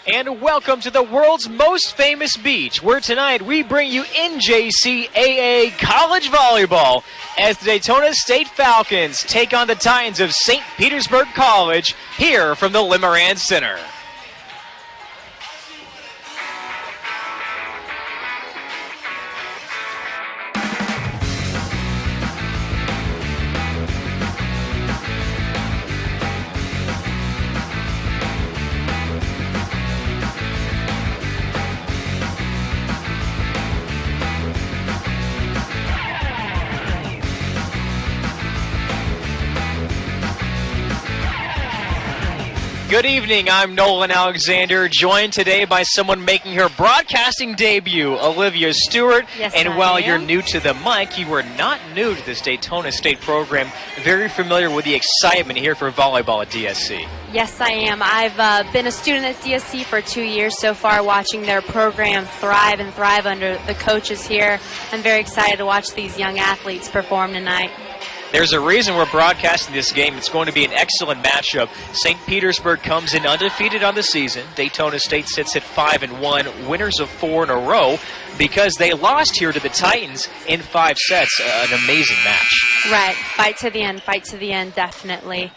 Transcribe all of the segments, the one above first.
And welcome to the world's most famous beach, where tonight we bring you NJCAA college volleyball as the Daytona State Falcons take on the Titans of St. Petersburg College here from the Limerand Center. Good evening, I'm Nolan Alexander, joined today by someone making her broadcasting debut, Olivia Stewart. Yes, and while you're new to the mic, you are not new to this Daytona State program, very familiar with the excitement here for volleyball at DSC. Yes, I am. I've been a student at DSC for 2 years so far, watching their program thrive under the coaches here. I'm very excited to watch these young athletes perform tonight. There's a reason we're broadcasting this game. It's going to be an excellent matchup. St. Petersburg comes in undefeated on the season. Daytona State sits at 5-1, winners of 4 in a row, because they lost here to the Titans in 5 sets. An amazing match. Right. Fight to the end, definitely.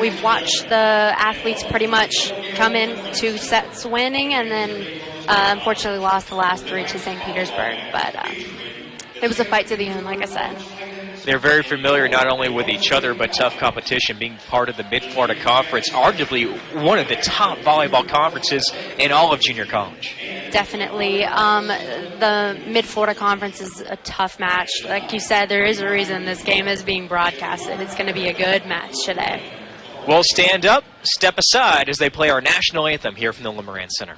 We've watched the athletes pretty much come in 2 sets winning, and then unfortunately lost the last 3 to St. Petersburg. But it was a fight to the end, like I said. They're very familiar not only with each other, but tough competition, being part of the Mid-Florida Conference, arguably one of the top volleyball conferences in all of junior college. Definitely. The Mid-Florida Conference is a tough match. Like you said, there is a reason this game is being broadcasted. It's going to be a good match today. Well, stand up, step aside as they play our national anthem here from the Limerand Center.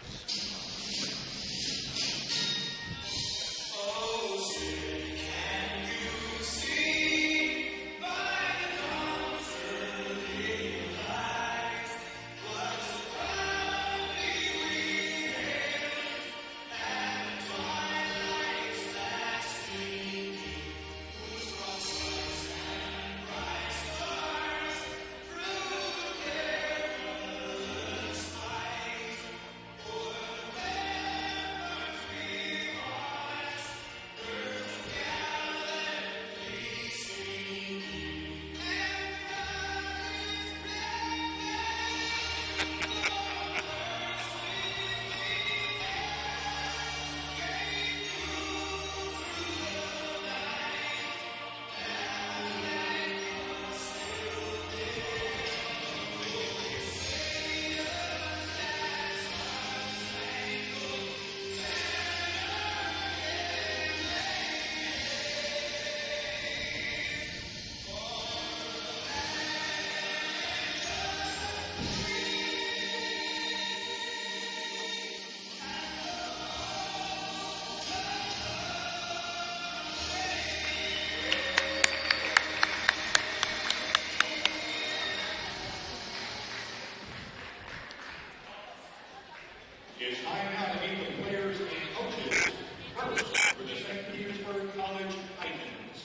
It's time now to meet the players and coaches. First, for the St. Petersburg College Titans.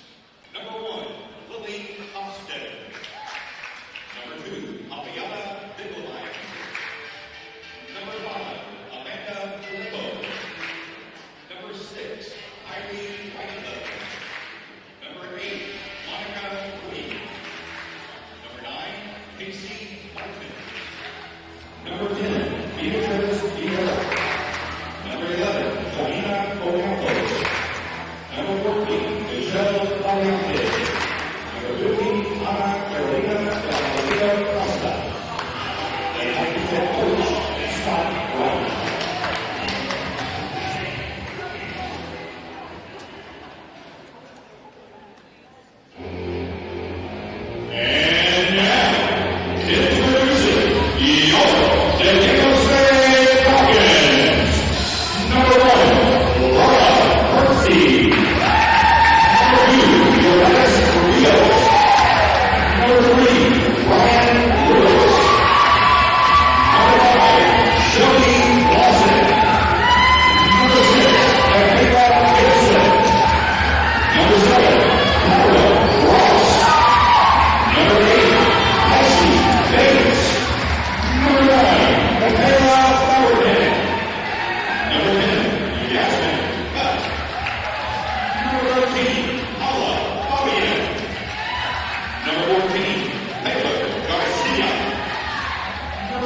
Number 1, Lily Hofstede. Number 2, Aviana Nikolai. Number 5, Amanda Filippo. Number 6, Irene Whitelove. Number 8, Monica Queen. Number 9, Casey Martin. Number 10, Beatrice Vieira.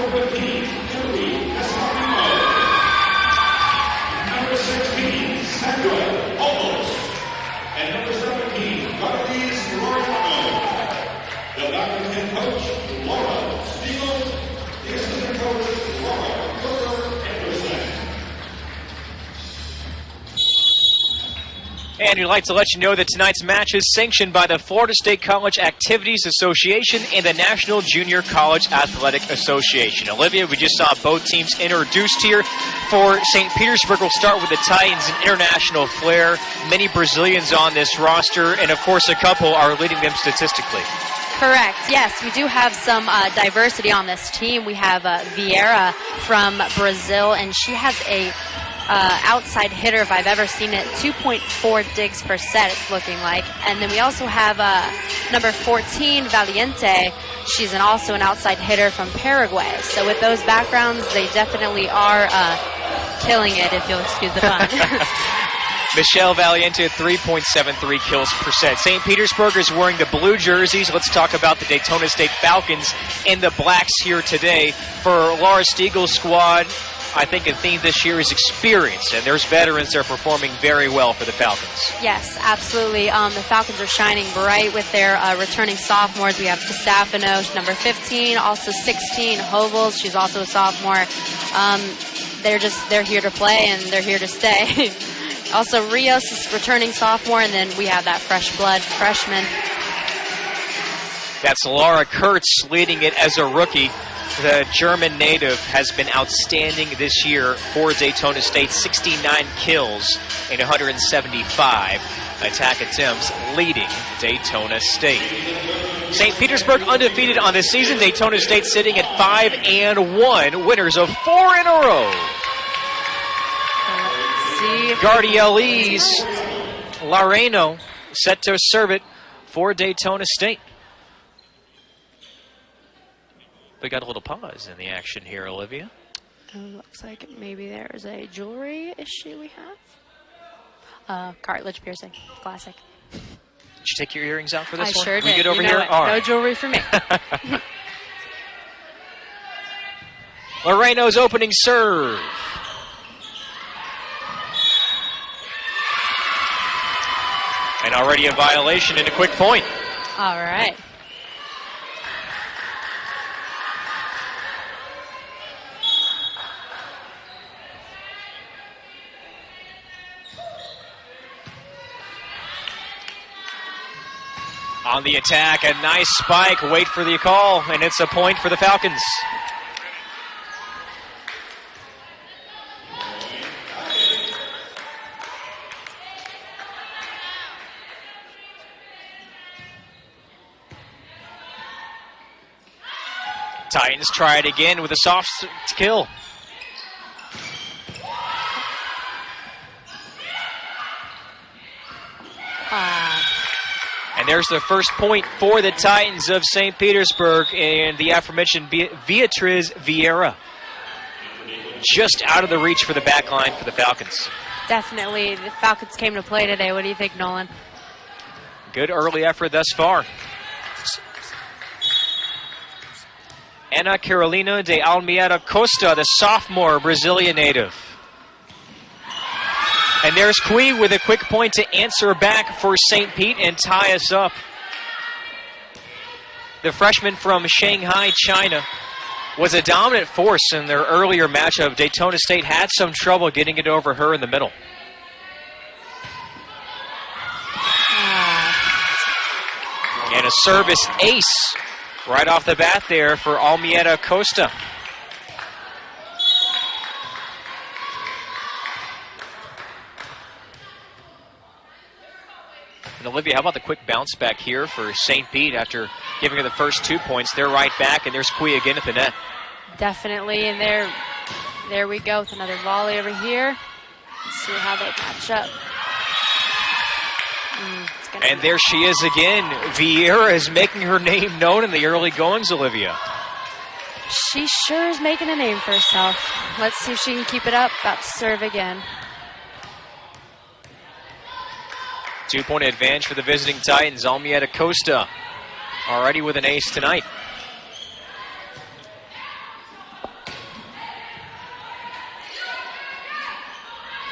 Number 15, Kimberly Casarino. Number 16, Sandra Olmos. And number 17, Gardies Lorano. The Falcons head coach, Laura Spiegel. The assistant coach, Laura Anderson. And we'd like to let you know that tonight's match is sanctioned by the Florida State College Activities Association and the National Junior College Athletic Association. Olivia, we just saw both teams introduced here. For St. Petersburg, we'll start with the Titans, an international flair. Many Brazilians on this roster, and of course a couple are leading them statistically. Correct. Yes, we do have some diversity on this team. We have Vieira from Brazil, and she has a outside hitter, if I've ever seen it, 2.4 digs per set, it's looking like. And then we also have number 14, Valiente. She's also an outside hitter from Paraguay. So with those backgrounds, they definitely are killing it, if you'll excuse the pun. Michelle Valiente, 3.73 kills per set. St. Petersburg is wearing the blue jerseys. Let's talk about the Daytona State Falcons in the blacks here today. For Laura Stiegel's squad, I think the theme this year is experience, and there's veterans that are performing very well for the Falcons. Yes, absolutely. The Falcons are shining bright with their returning sophomores. We have Castafano, number 15, also 16, Hovels. She's also a sophomore. They're here to play, and they're here to stay. Also, Rios is returning sophomore, and then we have that fresh blood freshman. That's Laura Kurtz leading it as a rookie. The German native has been outstanding this year for Daytona State. 69 kills and 175 attack attempts, leading Daytona State. St. Petersburg undefeated on the season. Daytona State sitting at 5-1, winners of 4 in a row. Guardiolis Lareno set to serve it for Daytona State. We got a little pause in the action here, Olivia. Looks like maybe there's a jewelry issue we have. Cartilage piercing, classic. Did you take your earrings out for this one? I sure did. We good over you know here? All right. No jewelry for me. Lareno's opening serve. And already a violation and a quick point. All right. On the attack, a nice spike. Wait for the call, and it's a point for the Falcons. Titans try it again with a soft kill. And there's the first point for the Titans of St. Petersburg and the aforementioned Beatriz Vieira. Just out of the reach for the back line for the Falcons. Definitely. The Falcons came to play today. What do you think, Nolan? Good early effort thus far. Ana Carolina de Almeida Costa, the sophomore Brazilian native. And there's Kui with a quick point to answer back for St. Pete and tie us up. The freshman from Shanghai, China, was a dominant force in their earlier matchup. Daytona State had some trouble getting it over her in the middle. And a service ace right off the bat there for Almeida Costa. And Olivia, how about the quick bounce back here for St. Pete after giving her the first 2 points? They're right back, and there's Kui again at the net. Definitely, and there we go with another volley over here. Let's see how they match up. And there she is again. Vieira is making her name known in the early goings, Olivia. She sure is making a name for herself. Let's see if she can keep it up. About to serve again. 2-point advantage for the visiting Titans. Almeida Costa already with an ace tonight.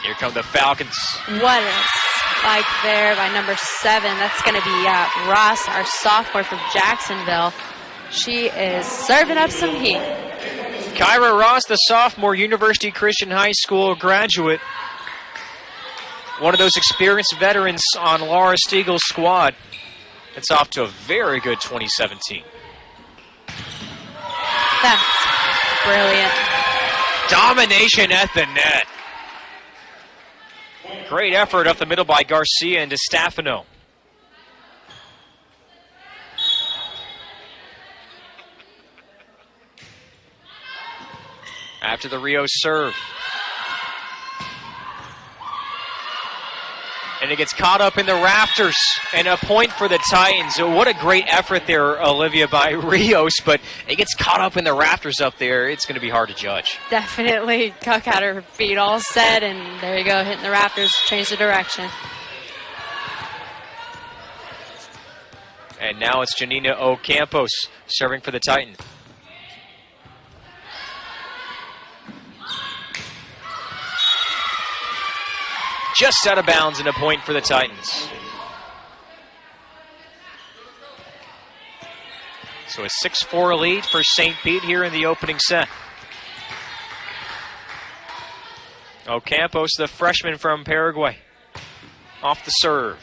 Here come the Falcons. What a spike there by number 7. That's going to be Ross, our sophomore from Jacksonville. She is serving up some heat. Kyra Ross, the sophomore, University Christian High School graduate. One of those experienced veterans on Laura Stiegel's squad. It's off to a very good 2017. That's brilliant. Domination at the net. Great effort up the middle by Garcia and DeStefano. After the Rio serve. And it gets caught up in the rafters. And a point for the Titans. What a great effort there, Olivia, by Rios. But it gets caught up in the rafters up there. It's going to be hard to judge. Definitely. Cook had her feet all set, and there you go, hitting the rafters, change the direction. And now it's Janina Ocampos serving for the Titans. Just out of bounds and a point for the Titans. So a 6-4 lead for St. Pete here in the opening set. Ocampos, the freshman from Paraguay, off the serve.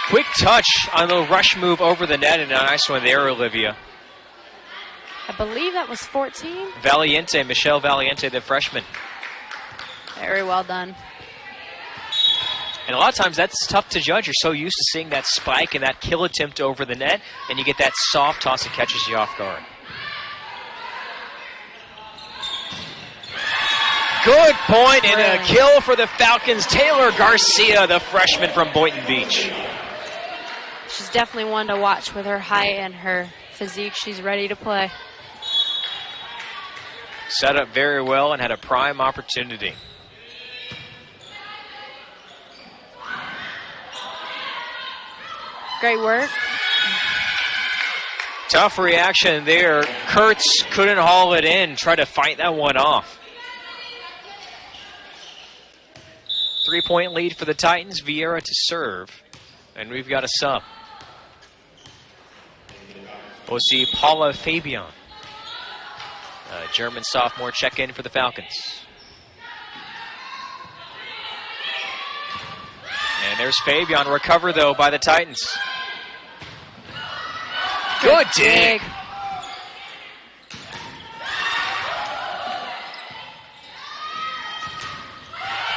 Quick touch on the rush move over the net, and a nice one there, Olivia. I believe that was 14. Valiente, Michelle Valiente, the freshman. Very well done. And a lot of times that's tough to judge. You're so used to seeing that spike and that kill attempt over the net, and you get that soft toss that catches you off guard. Good point and a kill for the Falcons. Taylor Garcia, the freshman from Boynton Beach. She's definitely one to watch with her height and her physique. She's ready to play. Set up very well and had a prime opportunity. Great work. Tough reaction there. Kurtz couldn't haul it in, tried to fight that one off. 3-point lead for the Titans. Vieira to serve. And we've got a sub. We'll see Paula Fabian, a German sophomore, check in for the Falcons. And there's Fabian. Recover, though, by the Titans. Good dig.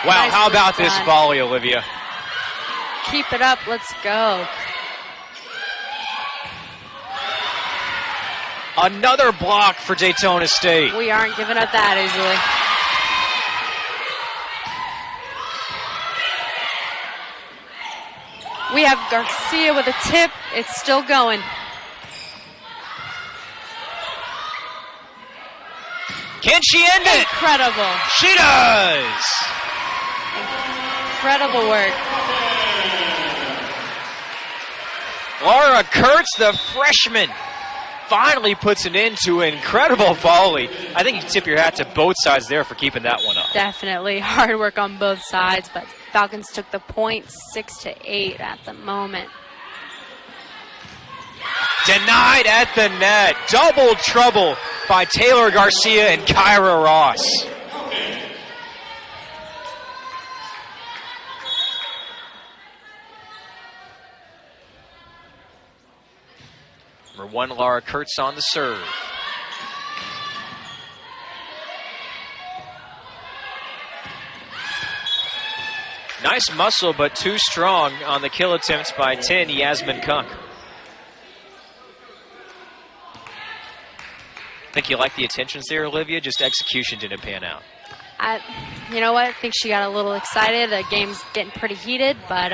Wow, Nice how about this done. volley, Olivia? Keep it up. Let's go. Another block for Daytona State. We aren't giving up that easily. We have Garcia with a tip. It's still going. Can she end it? Incredible. She does. Incredible work. Laura Kurtz, the freshman, finally puts an end to an incredible volley. I think you tip your hat to both sides there for keeping that one up. Definitely hard work on both sides, but Falcons took the point 6-8 at the moment. Denied at the net. Double trouble by Taylor Garcia and Kyra Ross. Number 1, Laura Kurtz on the serve. Nice muscle, but too strong on the kill attempts by 10, Yasmin Cook. Think you like the attentions there, Olivia? Just execution didn't pan out. You know what? I think she got a little excited. The game's getting pretty heated, but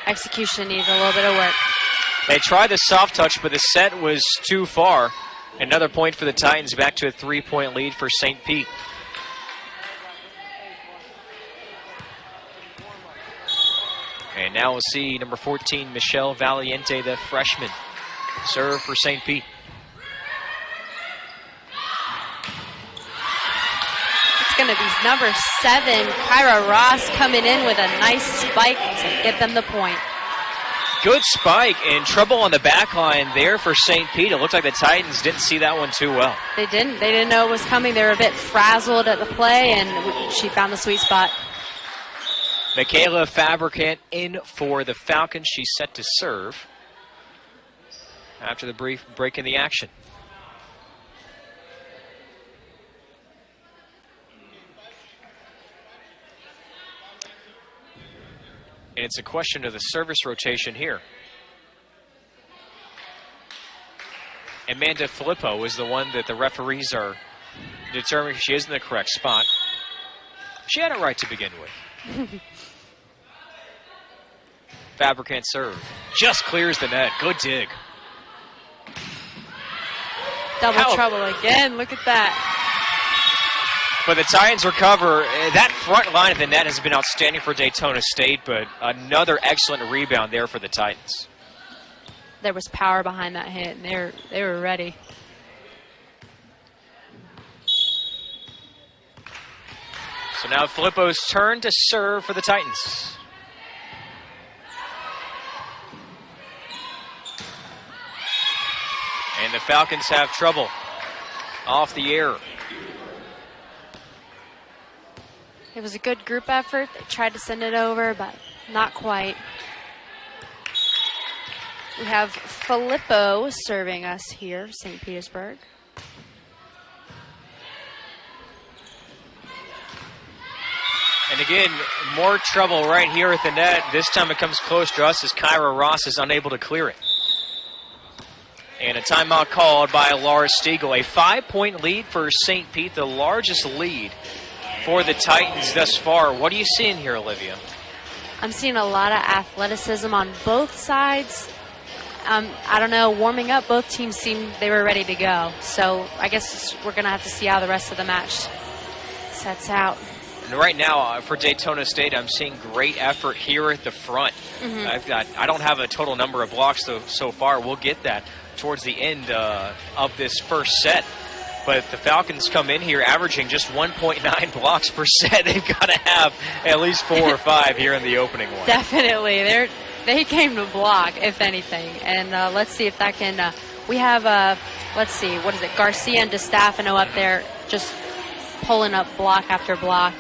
execution needs a little bit of work. They tried the soft touch, but the set was too far. Another point for the Titans, back to a 3-point lead for St. Pete. And now we'll see number 14, Michelle Valiente, the freshman, Serve for St. Pete. It's going to be number 7, Kyra Ross, coming in with a nice spike to get them the point. Good spike, and trouble on the back line there for St. Pete. It looked like the Titans didn't see that one too well. They didn't know it was coming. They were a bit frazzled at the play, and she found the sweet spot. Michaela Fabricant in for the Falcons. She's set to serve after the brief break in the action. And it's a question of the service rotation here. Amanda Filippo is the one that the referees are determining she is in the correct spot. She had it right to begin with. Fabricant serve. Just clears the net. Good dig. Double trouble again. Look at that. But the Titans recover. That front line of the net has been outstanding for Daytona State, but another excellent rebound there for the Titans. There was power behind that hit, and they were ready. So now Filippo's turn to serve for the Titans. And the Falcons have trouble off the air. It was a good group effort. They tried to send it over, but not quite. We have Filippo serving us here, St. Petersburg. And again, more trouble right here at the net. This time it comes close to us as Kyra Ross is unable to clear it. And a timeout called by Laura Stiegel. A 5-point lead for St. Pete, the largest lead for the Titans thus far. What are you seeing here, Olivia? I'm seeing a lot of athleticism on both sides. I don't know, warming up, both teams seemed they were ready to go. So I guess we're going to have to see how the rest of the match sets out. And right now, for Daytona State, I'm seeing great effort here at the front. I don't have a total number of blocks so far. We'll get that towards the end of this first set. But the Falcons come in here averaging just 1.9 blocks per set. They've got to have at least 4 or 5 here in the opening one. Definitely. They came to block, if anything. And let's see if that can we have, let's see, what is it, Garcia and DeStefano up there just pulling up block after block.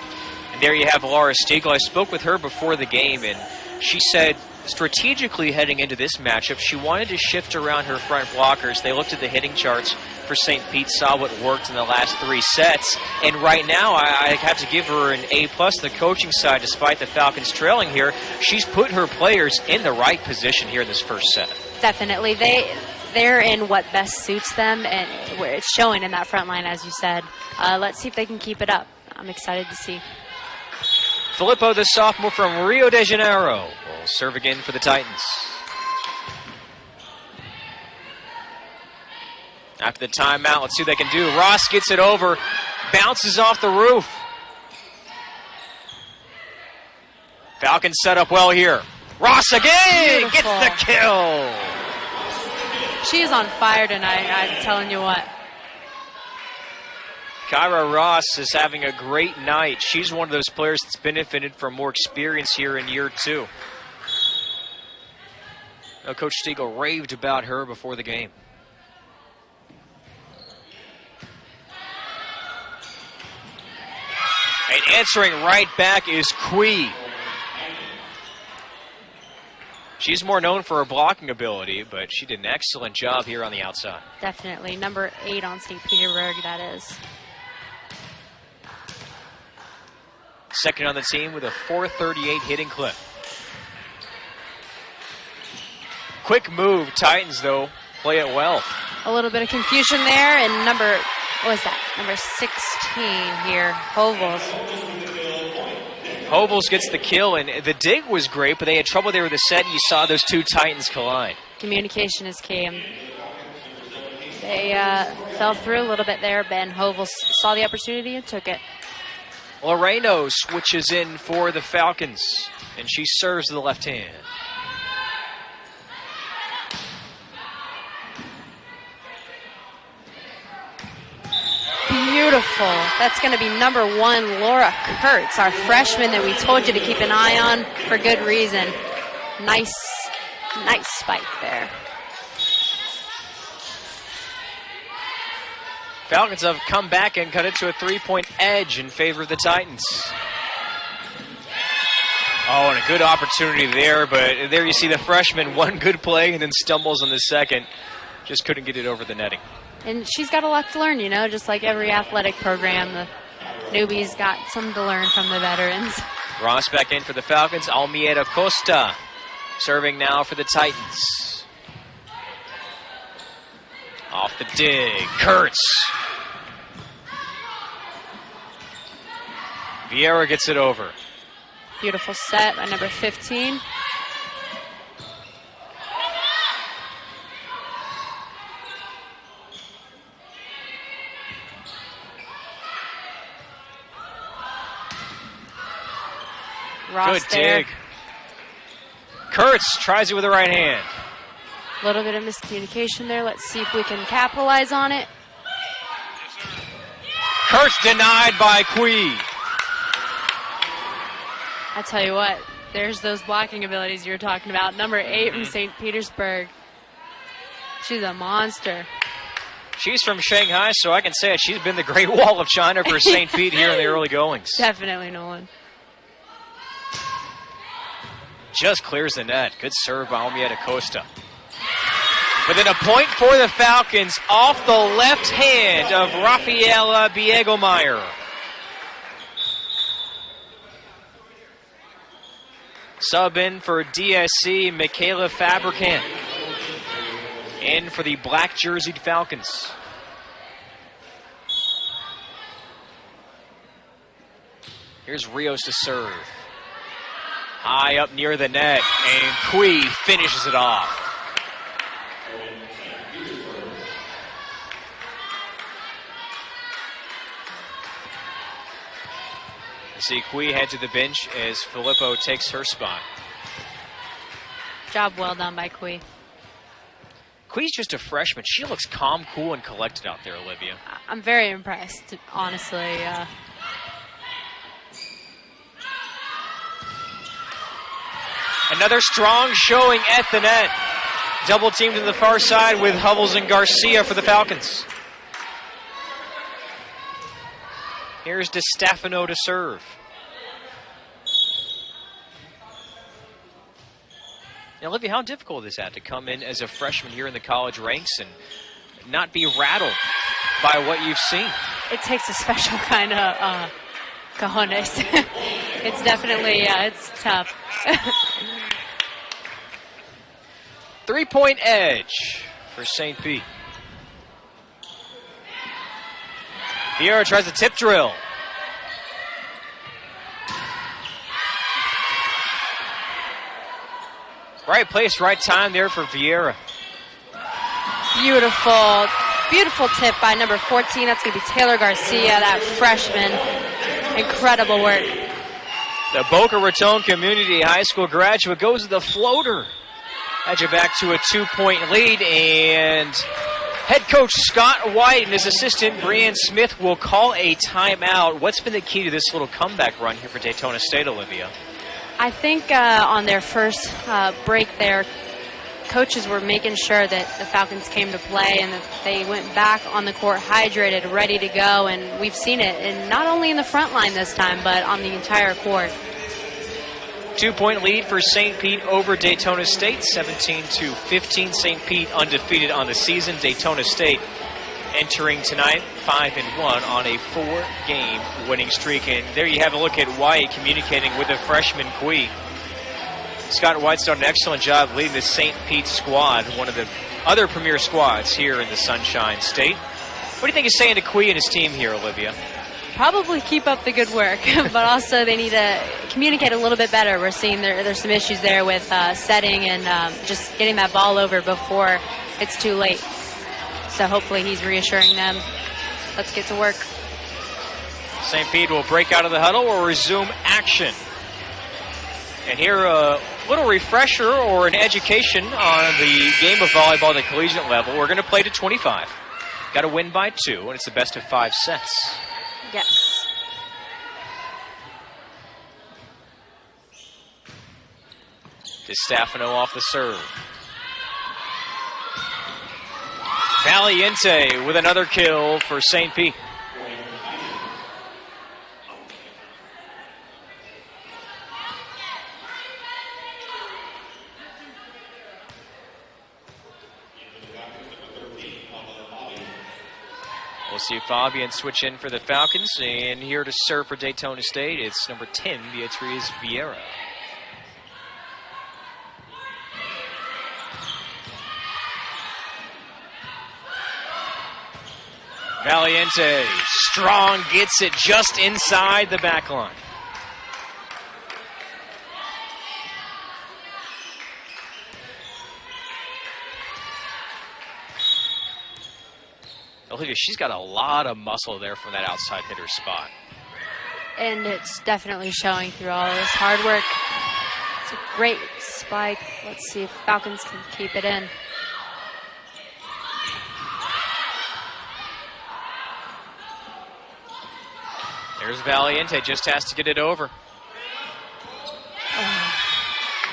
And there you have Laura Stiegel. I spoke with her before the game, and she said strategically heading into this matchup, she wanted to shift around her front blockers. They looked at the hitting charts for St. Pete, saw what worked in the last 3 sets, and right now I have to give her an A+. The coaching side, despite the Falcons trailing here, she's put her players in the right position here in this first set. Definitely. They're in what best suits them, and it's showing in that front line, as you said. Let's see if they can keep it up. I'm excited to see. Filippo, the sophomore from Rio de Janeiro, will serve again for the Titans. After the timeout, let's see what they can do. Ross gets it over, bounces off the roof. Falcons set up well here. Ross again gets the kill. She is on fire tonight, I'm telling you what. Kyra Ross is having a great night. She's one of those players that's benefited from more experience here in year 2. Now, Coach Stiegel raved about her before the game. And answering right back is Kui. She's more known for her blocking ability, but she did an excellent job here on the outside. Definitely. Number 8 on St. Petersburg, that is. Second on the team with a .438 hitting clip. Quick move. Titans, though, play it well. A little bit of confusion there, and number 16 here, Hovels. Hovels gets the kill, and the dig was great, but they had trouble there with the set, and you saw those 2 Titans collide. Communication is key. They fell through a little bit there. Ben Hovels saw the opportunity and took it. Loreno switches in for the Falcons, and she serves to the left hand. Beautiful. That's going to be number 1, Laura Kurtz, our freshman that we told you to keep an eye on for good reason. Nice spike there. Falcons have come back and cut it to a 3-point edge in favor of the Titans. Oh, and a good opportunity there, but there you see the freshman, one good play and then stumbles on the second. Just couldn't get it over the netting. And she's got a lot to learn, just like every athletic program. The newbies got some to learn from the veterans. Ross back in for the Falcons. Almeida Costa serving now for the Titans. Off the dig, Kurtz. Vieira gets it over. Beautiful set by number 15. Ross good there. dig. Kurtz tries it with the right hand. A little bit of miscommunication there. Let's see if we can capitalize on it. Kurtz denied by Quee. I tell you what, there's those blocking abilities you were talking about. Number 8 from St. Petersburg. She's a monster. She's from Shanghai, so I can say it. She's been the Great Wall of China for St. Pete here in the early goings. Definitely, Nolan. Just clears the net. Good serve by Almeida Costa. But then a point for the Falcons off the left hand of Rafaela Biegelmeyer. Sub in for DSC, Michaela Fabricant. In for the black jerseyed Falcons. Here's Rios to serve. High up near the net, and Quee finishes it off. You see Quee head to the bench as Filippo takes her spot. Job well done by Quee. Quee's just a freshman. She looks calm, cool, and collected out there, Olivia. I'm very impressed, honestly. Another strong showing at the net. Double teamed to the far side with Hovels and Garcia for the Falcons. Here's DeStefano to serve. Now, Olivia, how difficult is that to come in as a freshman here in the college ranks and not be rattled by what you've seen? It takes a special kind of cojones. It's definitely, it's tough. 3-point edge for St. Pete. Vieira tries a tip drill. Right place, right time there for Vieira. Beautiful, beautiful tip by number 14. That's going to be Taylor Garcia, that freshman. Incredible work. The Boca Raton Community High School graduate goes to the floater. Edge it back to a 2-point lead, and head coach Scott White and his assistant Brian Smith will call a timeout. What's been the key to this little comeback run here for Daytona State, Olivia? I think on their first break there, coaches were making sure that the Falcons came to play and that they went back on the court hydrated, ready to go, and we've seen it, and not only in the front line this time, but on the entire court. 2-point lead for St. Pete over Daytona State, 17-15. St. Pete undefeated on the season. Daytona State entering tonight 5-1 on a 4-game winning streak. And there you have a look at White communicating with the freshman Quee. Scott White's done an excellent job leading the St. Pete squad, one of the other premier squads here in the Sunshine State. What do you think he's saying to Quee and his team here, Olivia? Probably keep up the good work, but also they need to communicate a little bit better. We're seeing there's some issues there with setting and just getting that ball over before it's too late. So hopefully he's reassuring them. Let's get to work. St. Pete will break out of the huddle or resume action. And here a little refresher or an education on the game of volleyball at the collegiate level. We're going to play to 25. Got to win by 2, and it's the best of 5 sets. Yes. DeStefano off the serve. Valiente with another kill for St. Pete. We'll see Fabian switch in for the Falcons, and here to serve for Daytona State, it's number 10, Beatriz Vieira. Valiente, strong, gets it just inside the back line. Olivia, she's got a lot of muscle there from that outside hitter spot. And it's definitely showing through all this hard work. It's a great spike. Let's see if Falcons can keep it in. There's Valiente, just has to get it over.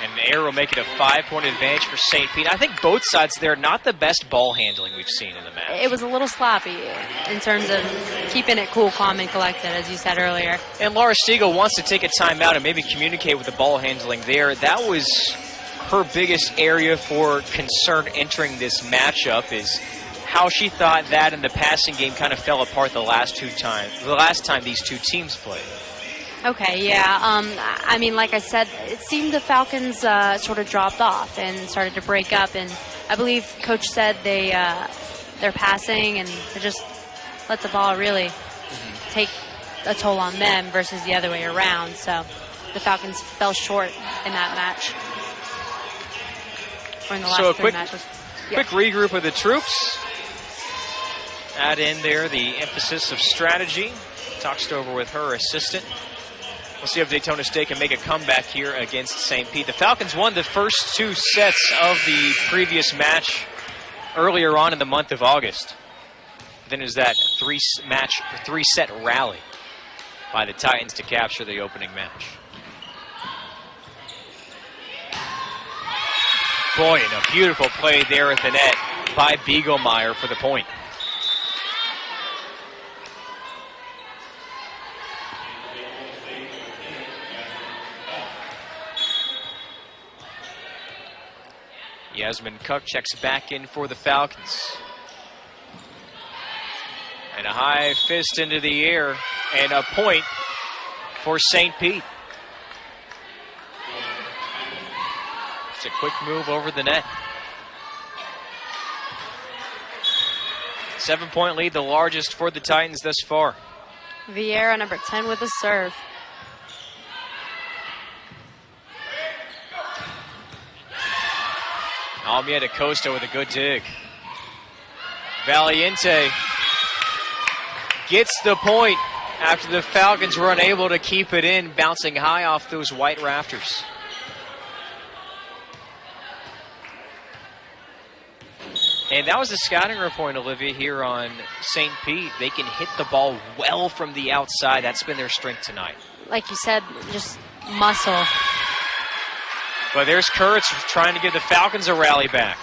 And the air will make it a 5-point advantage for St. Pete. I think both sides there, not the best ball handling we've seen in the match. It was a little sloppy in terms of keeping it cool, calm, and collected, as you said earlier. And Laura Stiegel wants to take a timeout and maybe communicate with the ball handling there. That was her biggest area for concern entering this matchup, is how she thought that and the passing game kind of fell apart the last time these two teams played. Okay, yeah. I mean, like I said, it seemed the Falcons sort of dropped off and started to break up. And I believe Coach said they're passing and they just let the ball really take a toll on them versus the other way around. So the Falcons fell short in that match. Or in the last three matches. Quick regroup of the troops. Add in there the emphasis of strategy. Talks it over with her assistant. We'll see if Daytona State can make a comeback here against St. Pete. The Falcons won the first 2 sets of the previous match earlier on in the month of August. Then is that 3-set rally by the Titans to capture the opening match. Boy, and a beautiful play there at the net by Beaglemeyer for the point. Yasmin Cook checks back in for the Falcons. And a high fist into the air, and a point for St. Pete. It's a quick move over the net. 7-point lead, the largest for the Titans thus far. Vieira, number 10, with a serve. Almieta Costa with a good dig. Valiente gets the point after the Falcons were unable to keep it in, bouncing high off those white rafters. And that was the scouting report, Olivia, here on St. Pete. They can hit the ball well from the outside. That's been their strength tonight. Like you said, just muscle. But there's Kurtz trying to give the Falcons a rally back.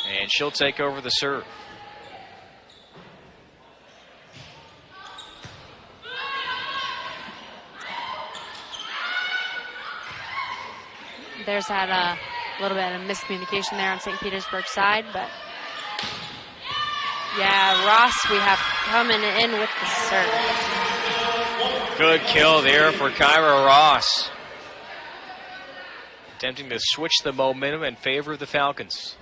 And she'll take over the serve. There's that little bit of miscommunication there on St. Petersburg's side, but yeah, Ross we have coming in with the serve. Good kill there for Kyra Ross. Attempting to switch the momentum in favor of the Falcons.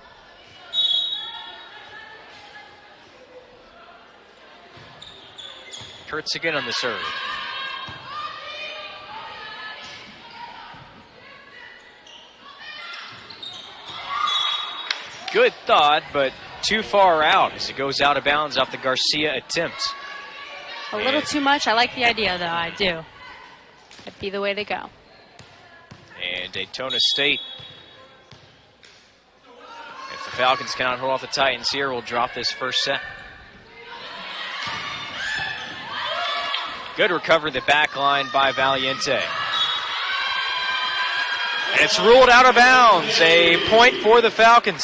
Kurtz again on the serve. Good thought, but too far out as it goes out of bounds off the Garcia attempt. A little too much. I like the idea, though. I do. That'd be the way to go. And Daytona State Falcons cannot hold off the Titans here, will drop this first set. Good recovery in the back line by Valiente. And it's ruled out of bounds. A point for the Falcons.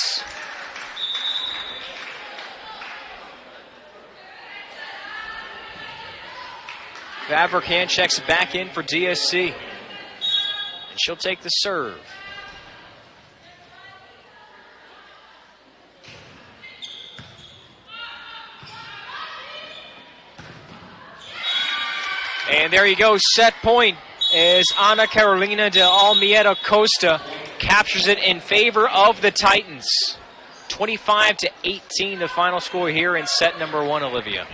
Fabricant checks back in for DSC. And she'll take the serve. And there you go, set point as Ana Carolina de Almeida Costa captures it in favor of the Titans. 25-18, the final score here in set number 1, Olivia.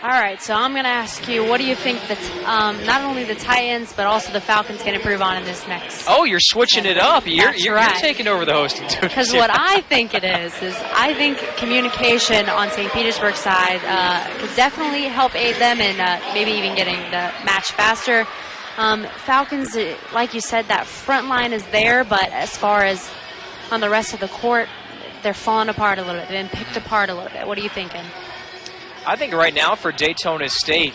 All right, so I'm going to ask you, what do you think that not only the Titans, but also the Falcons can improve on in this next? Oh, you're switching it up. You're right. taking over the hosting duties. Because what I think it is I think communication on St. Petersburg side could definitely help aid them in maybe even getting the match faster. Falcons, like you said, that front line is there, but as far as on the rest of the court, they're falling apart a little bit. They've been picked apart a little bit. What are you thinking? I think right now for Daytona State,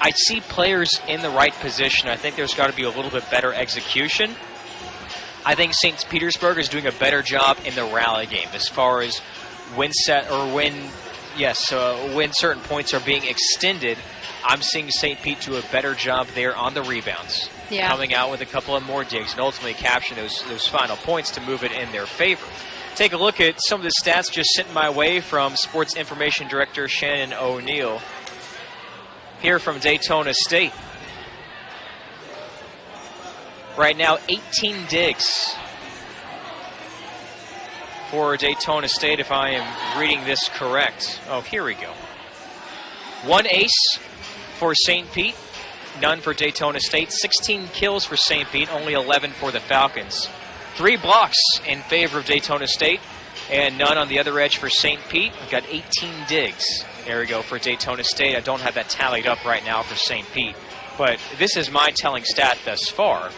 I see players in the right position. I think there's got to be a little bit better execution. I think St. Petersburg is doing a better job in the rally game as far as when certain points are being extended. I'm seeing St. Pete do a better job there on the rebounds, coming out with a couple of more digs and ultimately capturing those final points to move it in their favor. Take a look at some of the stats just sent my way from Sports Information Director Shannon O'Neill here from Daytona State. Right now, 18 digs for Daytona State, if I am reading this correct. Oh, here we go. 1 ace for St. Pete, none for Daytona State. 16 kills for St. Pete, only 11 for the Falcons. 3 blocks in favor of Daytona State, and none on the other edge for St. Pete. We've got 18 digs. There we go for Daytona State. I don't have that tallied up right now for St. Pete, but this is my telling stat thus far.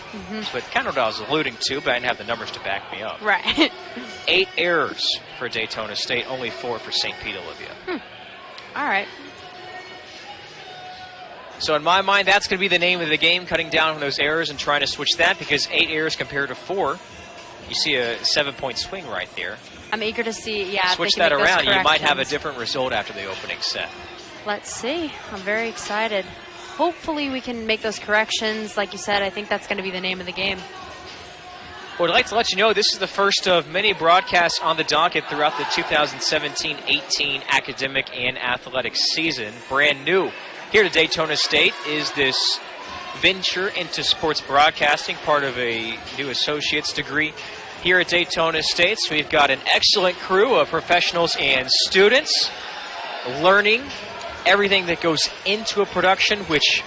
So it's kind of what I was alluding to, but I didn't have the numbers to back me up. Right. 8 errors for Daytona State, only 4 for St. Pete, Olivia. All right. So in my mind, that's going to be the name of the game, cutting down on those errors and trying to switch that, because 8 errors compared to 4. You see a 7-point swing right there. I'm eager to see, switch that around. You might have a different result after the opening set. Let's see. I'm very excited. Hopefully we can make those corrections. Like you said, I think that's going to be the name of the game. Well, I'd like to let you know this is the first of many broadcasts on the docket throughout the 2017-18 academic and athletic season. Brand new here to Daytona State is this venture into sports broadcasting, part of a new associate's degree here at Daytona State. So we've got an excellent crew of professionals and students learning everything that goes into a production, which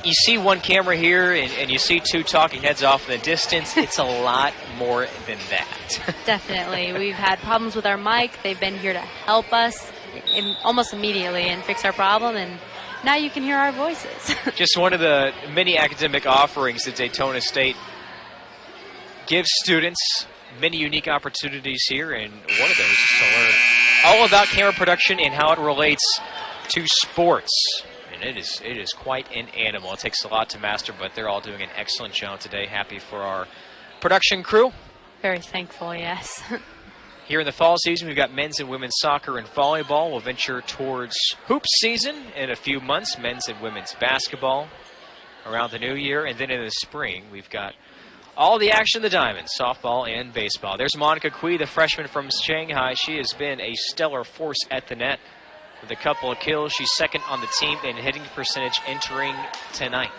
you see one camera here and you see 2 talking heads off in the distance. It's a lot more than that. Definitely. We've had problems with our mic. They've been here to help us almost immediately and fix our problem, and now you can hear our voices. Just one of the many academic offerings that Daytona State gives students, many unique opportunities here, and one of those is to learn all about camera production and how it relates to sports. And it is quite an animal. It takes a lot to master, but they're all doing an excellent job today. Happy for our production crew. Very thankful, yes. Here in the fall season, we've got men's and women's soccer and volleyball. We'll venture towards hoop season in a few months, men's and women's basketball around the new year. And then in the spring, we've got all the action of the Diamonds, softball and baseball. There's Monica Kui, the freshman from Shanghai. She has been a stellar force at the net with a couple of kills. She's second on the team in hitting percentage entering tonight.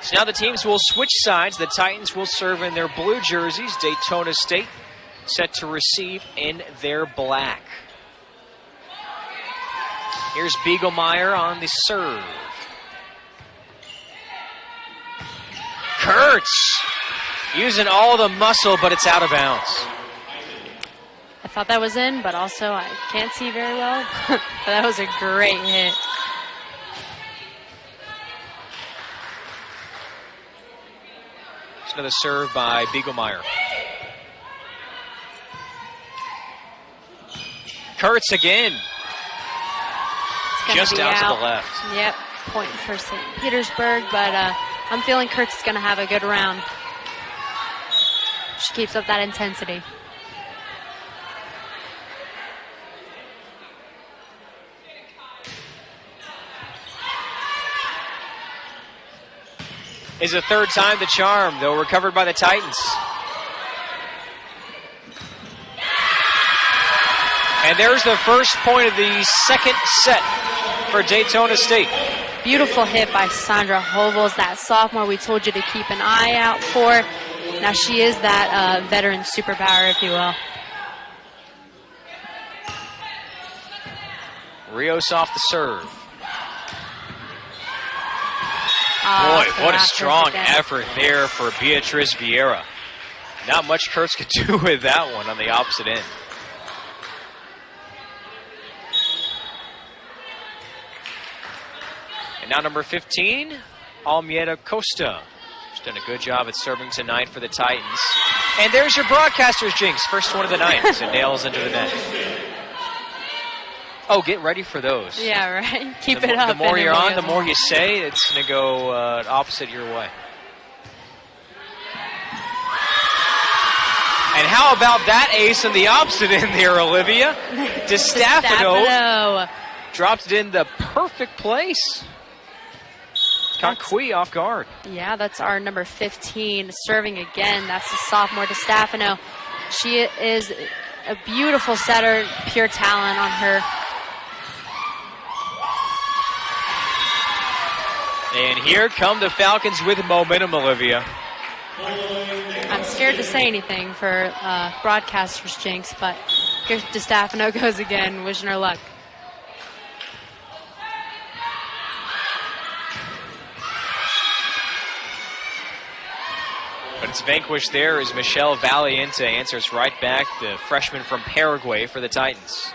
So now the teams will switch sides. The Titans will serve in their blue jerseys. Daytona State set to receive in their black. Here's Beaglemeyer on the serve. Kurtz using all the muscle, but it's out of bounds. I thought that was in, but also I can't see very well. But that was a great hit. Another serve by Biegelmeyer. Kurtz again. Just out to the left. Yep, point for St. Petersburg, but I'm feeling Kurtz is going to have a good round. She keeps up that intensity. Is a third time the charm, though recovered by the Titans. And there's the first point of the second set for Daytona State. Beautiful hit by Sandra Hovels, that sophomore we told you to keep an eye out for. Now she is that veteran superpower, if you will. Rios off the serve. Boy, what a strong effort there for Beatriz Vieira. Not much Kurtz could do with that one on the opposite end. And now number 15, Almeida Costa. She's done a good job at serving tonight for the Titans. And there's your broadcaster's jinx. First one of the night as it nails into the net. Oh, get ready for those. Yeah, right. Keep it up. The more you're on, the more you say, it's going to go opposite your way. And how about that ace on the opposite end there, Olivia? DeStefano dropped it in the perfect place. Caught Kui off guard. Yeah, that's our number 15 serving again. That's the sophomore DeStefano. She is a beautiful setter, pure talent on her. And here come the Falcons with momentum, Olivia. I'm scared to say anything for broadcaster's jinx, but here DeStefano goes again, wishing her luck. But it's vanquished there as Michelle Valiente answers right back, the freshman from Paraguay for the Titans.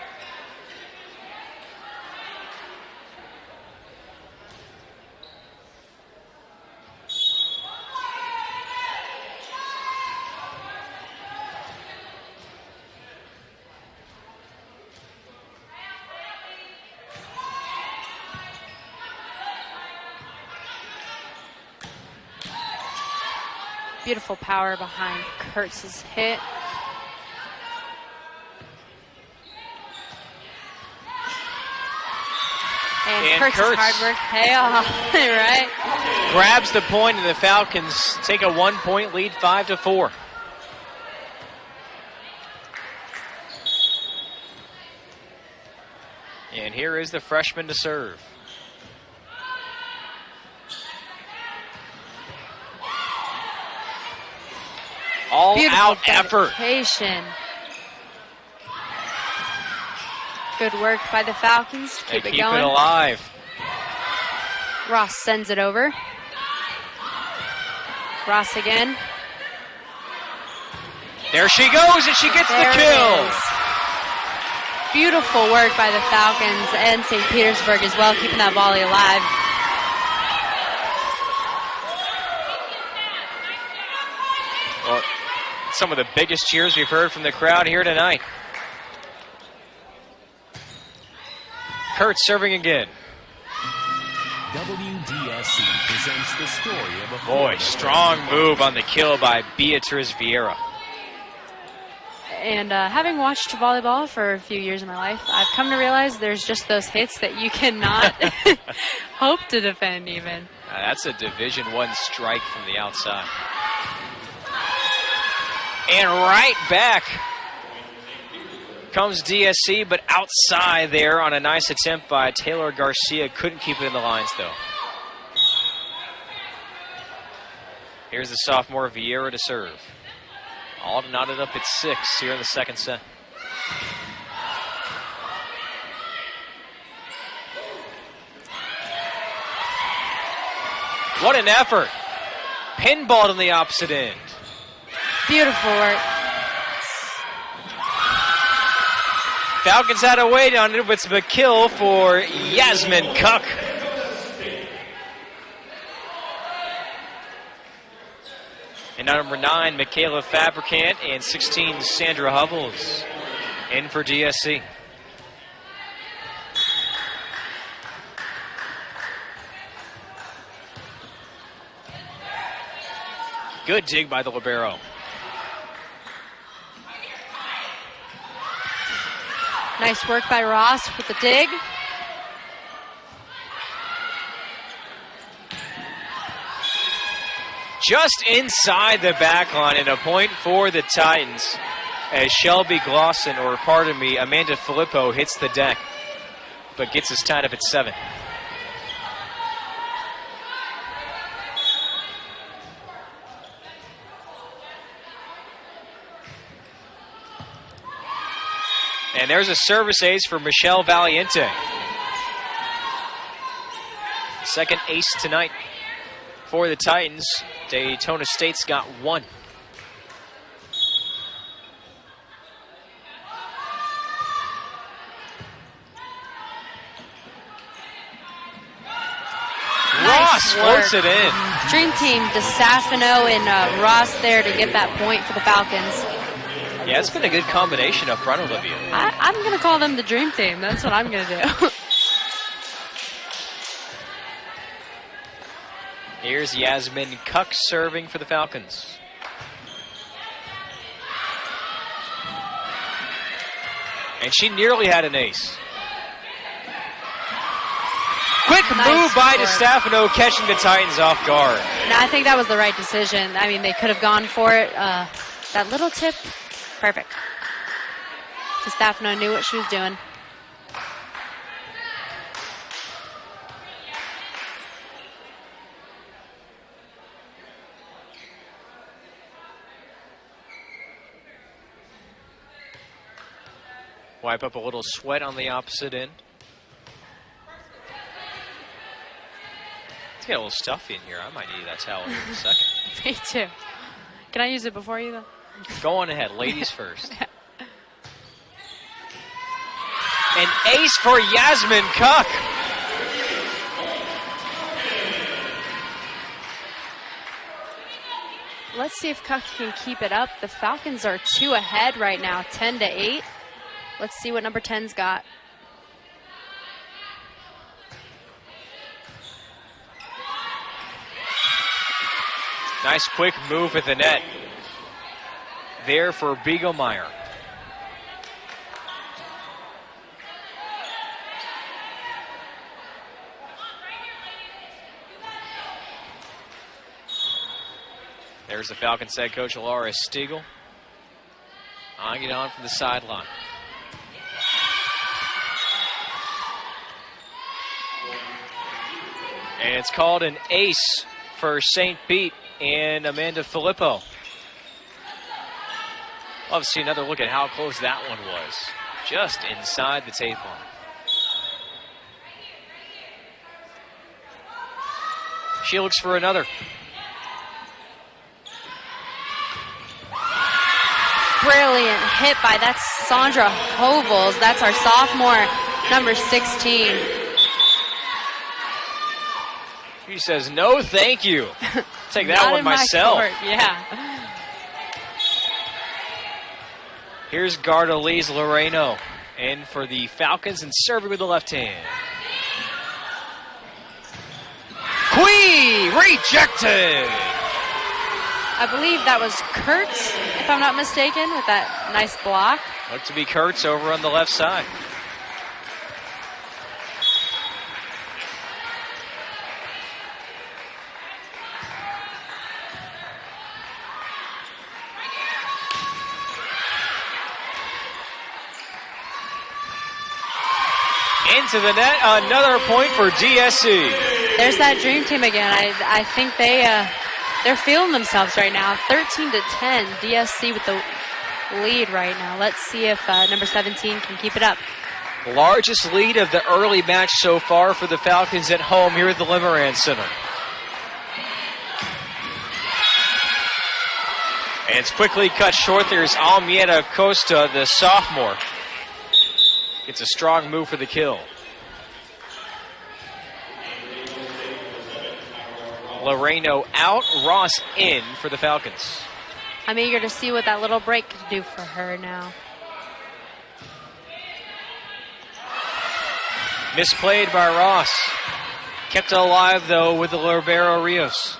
Beautiful power behind Kurtz's hit. And Kurtz's hard work pay off, right? Grabs the point, and the Falcons take a 1-point lead, 5-4. And here is the freshman to serve. All-out effort. Good work by the Falcons to keep it going. Keep it alive. Ross sends it over. Ross again. There she goes, and she gets the kill. Beautiful work by the Falcons and St. Petersburg as well, keeping that volley alive. Well, some of the biggest cheers we've heard from the crowd here tonight. Kurtz serving again. WDSC presents the story of a boy, strong move on the kill by Beatriz Vieira. And having watched volleyball for a few years in my life, I've come to realize there's just those hits that you cannot hope to defend even. That's a Division I strike from the outside. And right back comes DSC, but outside there on a nice attempt by Taylor Garcia. Couldn't keep it in the lines, though. Here's the sophomore Vieira to serve. All knotted up at 6 here in the second set. What an effort. Pinballed on the opposite end. Beautiful work. Falcons had a wait on it, but it's a kill for Yasmin Cook. And number 9, Michaela Fabricant, and 16, Sandra Hubbles in for DSC. Good dig by the libero. Nice work by Ross with the dig. Just inside the back line, and a point for the Titans as Shelby Glosson, or pardon me, Amanda Filippo hits the deck, but gets us tied up at 7. And there's a service ace for Michelle Valiente. Second ace tonight for the Titans. Daytona State's got 1. Ross floats it in. Dream team, DeStefano and Ross there to get that point for the Falcons. Yeah, it's been a good combination up front, Olivia. I'm going to call them the dream team. That's what I'm going to do. Here's Yasmin Kuck serving for the Falcons. And she nearly had an ace. Quick move by DeStefano, catching the Titans off guard. No, I think that was the right decision. I mean, they could have gone for it. That little tip, perfect. DeStefano knew what she was doing. Wipe up a little sweat on the opposite end. It's getting a little stuffy in here. I might need that towel here in a second. Me too. Can I use it before you, though? Go on ahead. Ladies first. An ace for Yasmin Kuck. Let's see if Kuck can keep it up. The Falcons are 2 ahead right now, 10-8. Let's see what number 10's got. Nice quick move at the net. There for Beaglemeyer. There's the Falcons head coach, Laura Stiegel. Eyeing it on from the sideline. And it's called an ace for St. Pete and Amanda Filippo. Love to see another look at how close that one was. Just inside the tape line. She looks for another. Brilliant hit by that's Sandra Hovels. That's our sophomore, number 16. She says, no, thank you. Take that one myself. Yeah. Here's Gardalise Loreno in for the Falcons and serving with the left hand. Quee rejected. I believe that was Kurtz, if I'm not mistaken, with that nice block. Looked to be Kurtz over on the left side. Into the net, another point for DSC. There's that dream team again. I think they're feeling themselves right now. 13-10, DSC with the lead right now. Let's see if number 17 can keep it up. Largest lead of the early match so far for the Falcons at home here at the Limerand Center. And it's quickly cut short. There's Almieta Costa, the sophomore. It's a strong move for the kill. Loreno out, Ross in for the Falcons. I'm eager to see what that little break can do for her now. Misplayed by Ross. Kept alive, though, with the Libero Rios.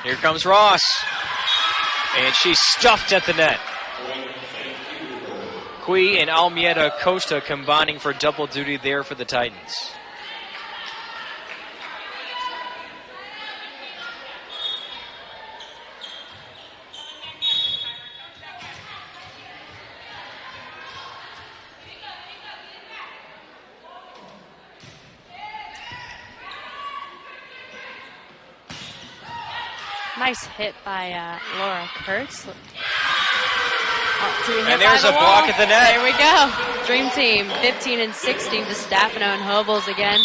Here comes Ross. And she's stuffed at the net. Cui and Almieta Costa combining for double duty there for the Titans. Nice hit by Laura Kurtz. And there's a block at the net. There we go. Dream team, 15 and 16 to Stefano and Hobels again.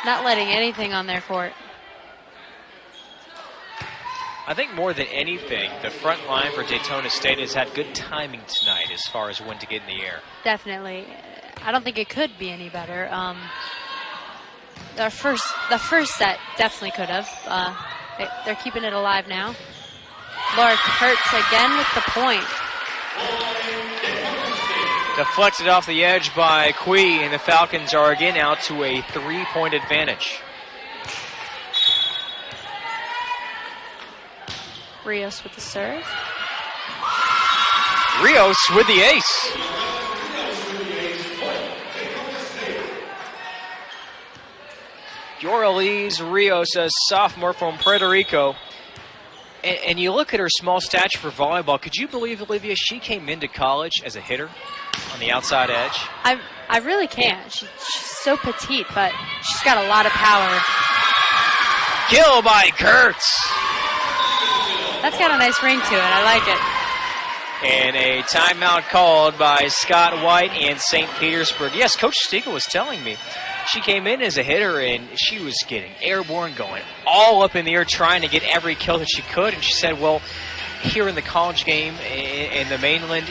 Not letting anything on their court. I think more than anything, the front line for Daytona State has had good timing tonight as far as when to get in the air. Definitely. I don't think it could be any better. The first set definitely could have. They're keeping it alive now. Laura Kurtz again with the point. Deflected off the edge by Cui, and the Falcons are again out to a 3-point advantage. Rios with the serve. Rios with the ace. Yorelise Rios, a sophomore from Puerto Rico. And you look at her small stature for volleyball. Could you believe, Olivia, she came into college as a hitter on the outside edge? I really can't. She's so petite, but she's got a lot of power. Kill by Kurtz. That's got a nice ring to it. I like it. And a timeout called by Scott White and St. Petersburg. Yes, Coach Stiegel was telling me she came in as a hitter and she was getting airborne, going all up in the air, trying to get every kill that she could. And she said, well, here in the college game in the mainland,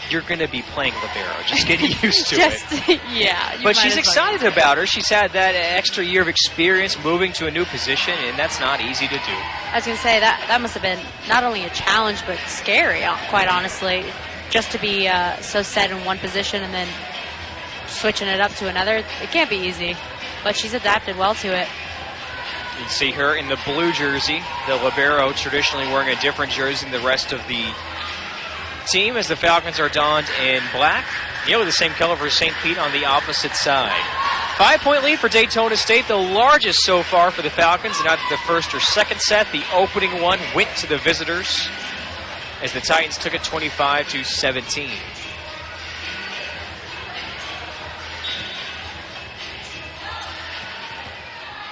you're going to be playing libero. Just get used to it. Yeah. But she's excited about her. She's had that extra year of experience moving to a new position, and that's not easy to do. I was going to say, that must have been not only a challenge, but scary, quite honestly, just to be so set in one position and then switching it up to another. It can't be easy, but she's adapted well to it. You can see her in the blue jersey. The libero traditionally wearing a different jersey than the rest of the team, as the Falcons are donned in black. Nearly the same color for St. Pete on the opposite side. 5-point lead for Daytona State, the largest so far for the Falcons in either the first or second set. The opening one went to the visitors as the Titans took it 25-17.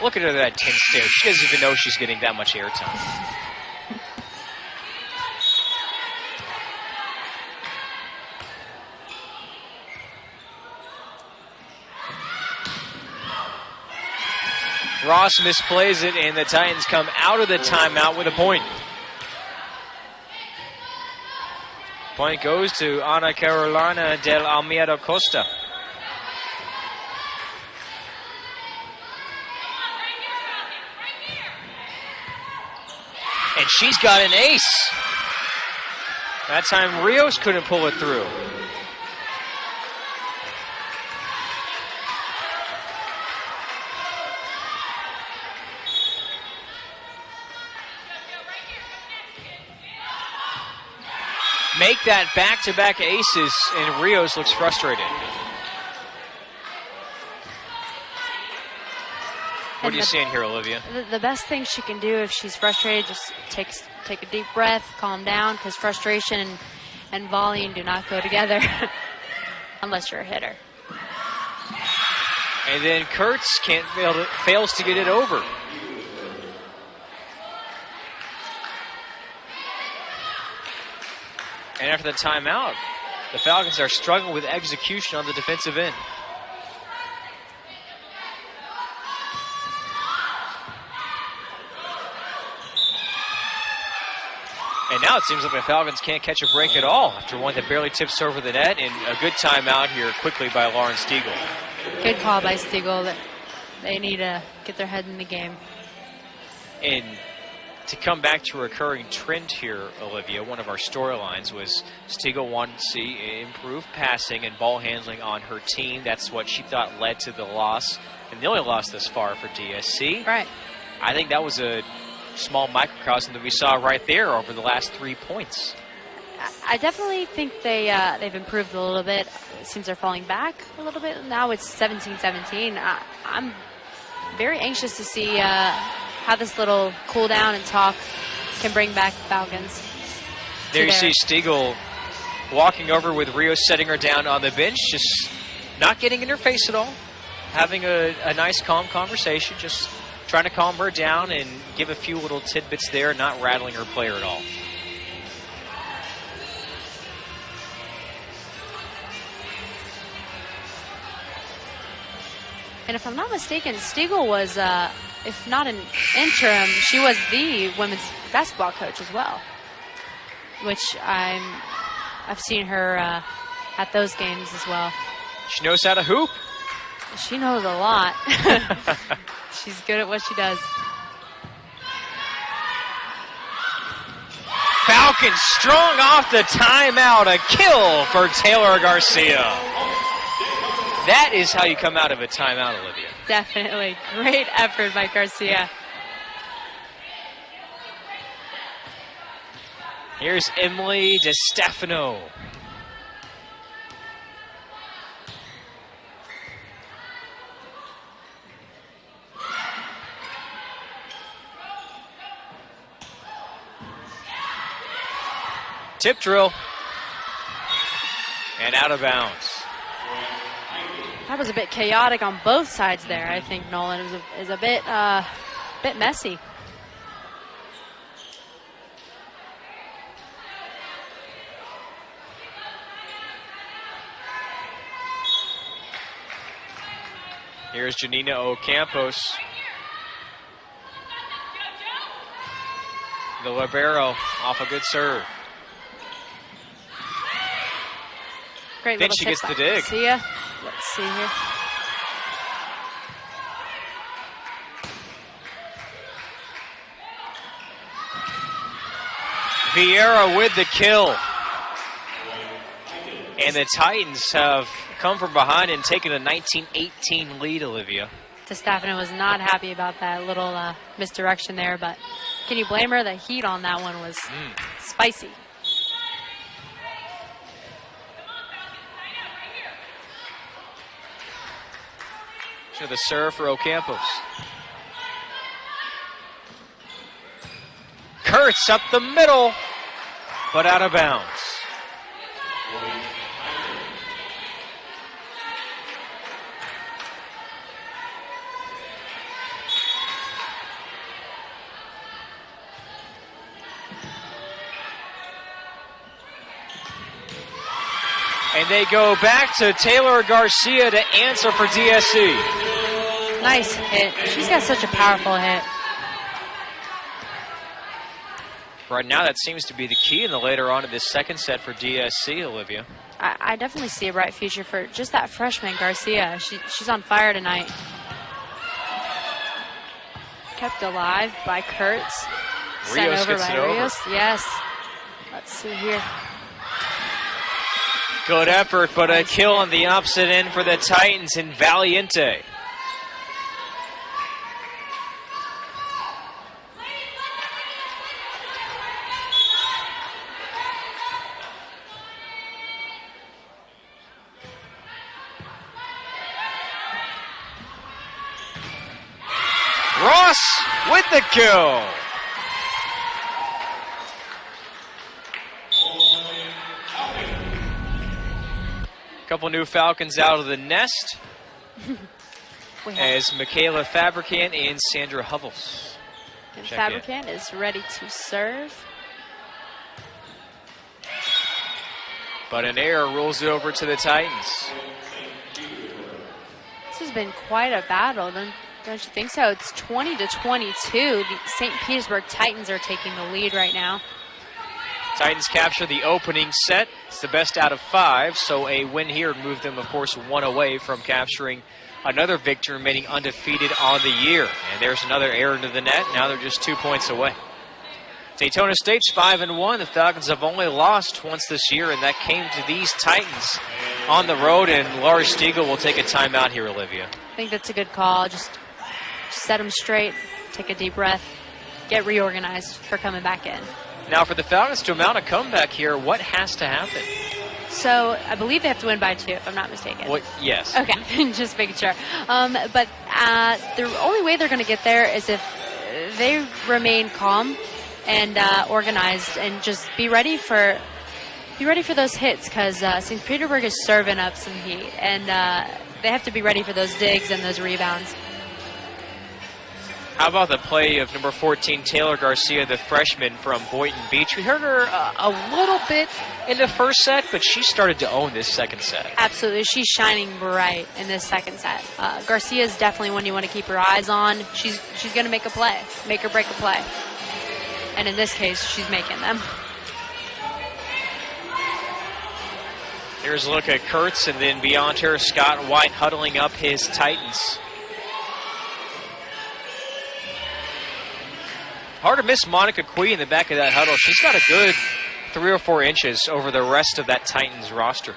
Look at her, that tense stare. She doesn't even know she's getting that much airtime. Ross misplays it, and the Titans come out of the timeout with a point. Point goes to Ana Carolina del Almeida Costa. And she's got an ace. That time Rios couldn't pull it through. Make that back-to-back aces, and Rios looks frustrated. What are you seeing here, Olivia? The best thing she can do if she's frustrated, just take a deep breath, calm down, because frustration and volleying do not go together unless you're a hitter. And then Kurtz fails to get it over. And after the timeout, the Falcons are struggling with execution on the defensive end. And now it seems like the Falcons can't catch a break at all after one that barely tips over the net, and a good timeout here quickly by Lauren Stiegel. Good call by Stiegel. That they need to get their head in the game. And to come back to a recurring trend here, Olivia, one of our storylines was Stiegel wanted to see improved passing and ball handling on her team. That's what she thought led to the loss, and the only loss thus far for DSC. Right. I think that was a small microcosm that we saw right there over the last 3 points. I definitely think they've improved a little bit. It seems they're falling back a little bit. Now it's 17-17. I'm very anxious to see how this little cool down and talk can bring back the Falcons. There you see Stiegel walking over with Rio setting her down on the bench, just not getting in her face at all, having a nice, calm conversation, just trying to calm her down and give a few little tidbits there, not rattling her player at all. And if I'm not mistaken, Stiegel was, if not an interim, she was the women's basketball coach as well, which I've seen her at those games as well. She knows how to hoop. She knows a lot. She's good at what she does. Falcons strong off the timeout. A kill for Taylor Garcia. That is how you come out of a timeout, Olivia. Definitely. Great effort by Garcia. Here's Emily DeStefano. Tip drill. And out of bounds. That was a bit chaotic on both sides there, I think, Nolan. It was a bit messy. Here's Janina Ocampos. The libero off a good serve. Great Then little she tip gets by the dig. Garcia. Let's see here. Vieira with the kill. And the Titans have come from behind and taken a 19-18 lead, Olivia. DeStefano was not happy about that little misdirection there, but can you blame her? The heat on that one was spicy. To the serve for Ocampos. Kurtz up the middle, but out of bounds. And they go back to Taylor Garcia to answer for DSC. Nice hit. She's got such a powerful hit. Right now, that seems to be the key in the later on in this second set for DSC, Olivia. I definitely see a bright future for just that freshman, Garcia. She's on fire tonight. Kept alive by Kurtz. Rios gets it over. Rios. Yes. Let's see here. Good effort, but a kill on the opposite end for the Titans in Valiente. Ross with the kill. Couple new Falcons out of the nest as Michaela Fabricant and Sandra Hovels. And Fabricant is ready to serve. But an error rules it over to the Titans. This has been quite a battle, don't you think so? It's 20-22. The St. Petersburg Titans are taking the lead right now. Titans capture the opening set. It's the best out of 5, so a win here would move them, of course, 1 away from capturing another victory, remaining undefeated on the year. And there's another error into the net. Now they're just 2 points away. Daytona State's 5-1. The Falcons have only lost once this year, and that came to these Titans on the road. And Laura Stiegel will take a timeout here, Olivia. I think that's a good call. Just set them straight, take a deep breath, get reorganized for coming back in. Now, for the Falcons to mount a comeback here, what has to happen? So I believe they have to win by 2, if I'm not mistaken. Well, yes. Okay, just making sure. But the only way they're going to get there is if they remain calm and organized, and just be ready for those hits, because St. Petersburg is serving up some heat, and they have to be ready for those digs and those rebounds. How about the play of number 14, Taylor Garcia, the freshman from Boynton Beach? We heard her a little bit in the first set, but she started to own this second set. Absolutely. She's shining bright in this second set. Garcia is definitely one you want to keep your eyes on. She's going to make a play, make or break a play. And in this case, she's making them. Here's a look at Kurtz, and then beyond her, Scott White huddling up his Titans. Hard to miss Monica Quee in the back of that huddle. She's got a good 3 or 4 inches over the rest of that Titans roster.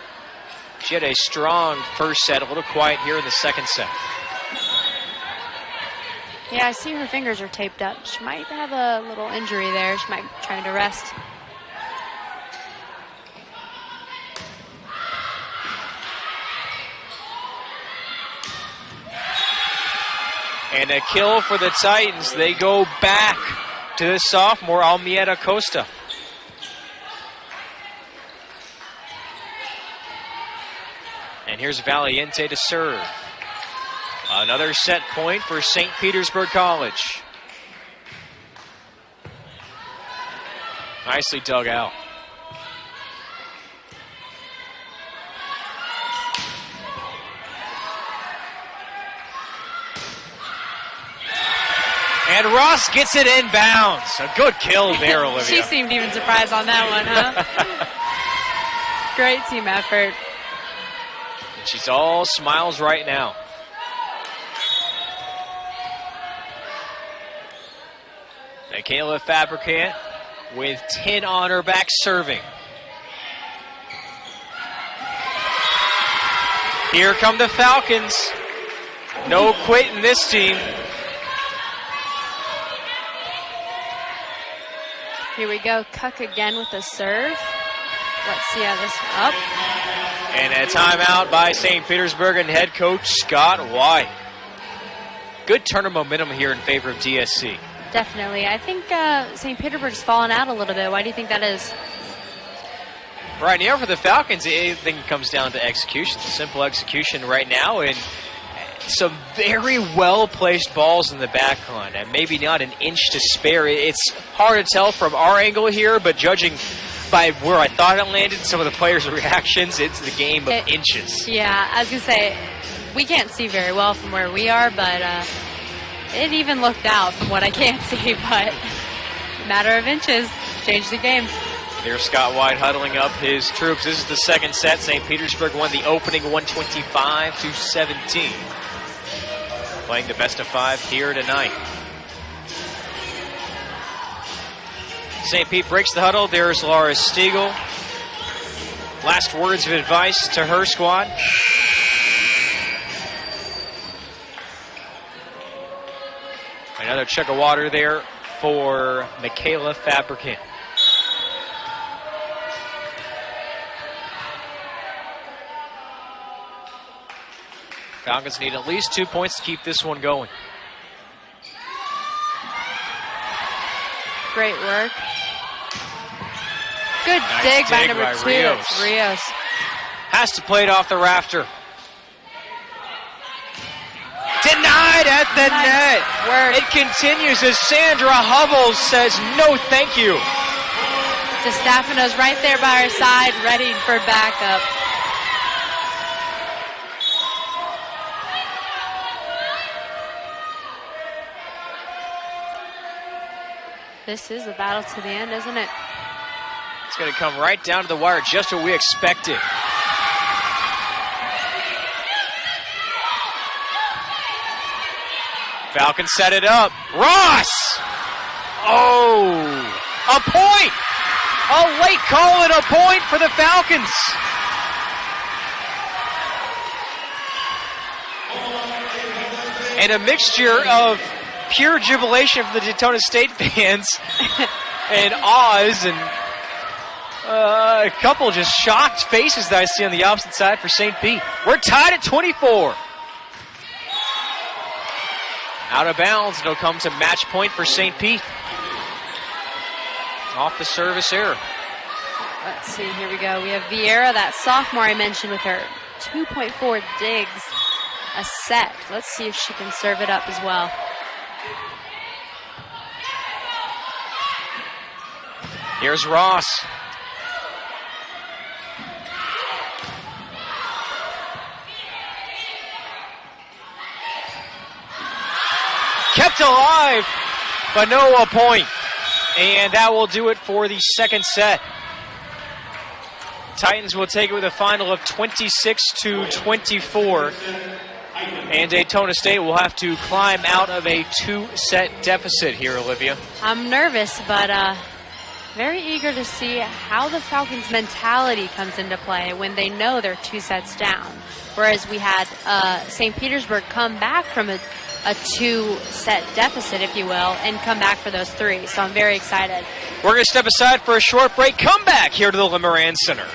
She had a strong first set, a little quiet here in the second set. Yeah, I see her fingers are taped up. She might have a little injury there. She might be trying to rest. And a kill for the Titans. They go back to the sophomore, Almieta Costa. And here's Valiente to serve. Another set point for St. Petersburg College. Nicely dug out. And Ross gets it inbounds. A good kill there, Olivia. She seemed even surprised on that one, huh? Great team effort. And she's all smiles right now. Michaela Fabricant with 10 on her back serving. Here come the Falcons. No quit in this team. Here we go. Cuck again with a serve. Let's see how this up. And a timeout by St. Petersburg and head coach Scott White. Good turn of momentum here in favor of DSC. Definitely. I think St. Petersburg's fallen out a little bit. Why do you think that is? Right now for the Falcons, everything comes down to execution. Simple execution right now, and some very well-placed balls in the back line, and maybe not an inch to spare. It's hard to tell from our angle here, but judging by where I thought it landed, some of the players' reactions, it's the game of inches. Yeah, I was going to say, we can't see very well from where we are, but it even looked out from what I can't see, but matter of inches, changed the game. There's Scott White huddling up his troops. This is the second set. St. Petersburg won the opening 125-17. Playing the best of 5 here tonight. St. Pete breaks the huddle. There's Laura Stiegel. Last words of advice to her squad. Another chug of water there for Michaela Fabricant. Falcons need at least 2 points to keep this one going. Great work. Good Nice dig by dig number by 2. Rios. That's Rios. Has to play it off the rafter. Denied at the net. Work. It continues as Sandra Hubbles says no thank you. DeStefano's right there by her side, ready for backup. This is a battle to the end, isn't it? It's going to come right down to the wire, just what we expected. Falcons set it up. Ross! Oh, a point! A late call and a point for the Falcons. And a mixture of pure jubilation from the Daytona State fans and awes and a couple just shocked faces that I see on the opposite side for St. Pete. We're tied at 24. Out of bounds, it'll come to match point for St. Pete. Off the service error. Let's see, here we go. We have Vieira, that sophomore I mentioned, with her 2.4 digs a set. Let's see if she can serve it up as well. Here's Ross. Kept alive, but no point. And that will do it for the second set. Titans will take it with a final of 26-24. And Daytona State will have to climb out of a 2-set deficit here, Olivia. I'm nervous, but very eager to see how the Falcons' mentality comes into play when they know they're 2 sets down. Whereas we had St. Petersburg come back from a 2-set deficit, if you will, and come back for those 3. So I'm very excited. We're going to step aside for a short break. Come back here to the Limeran Center.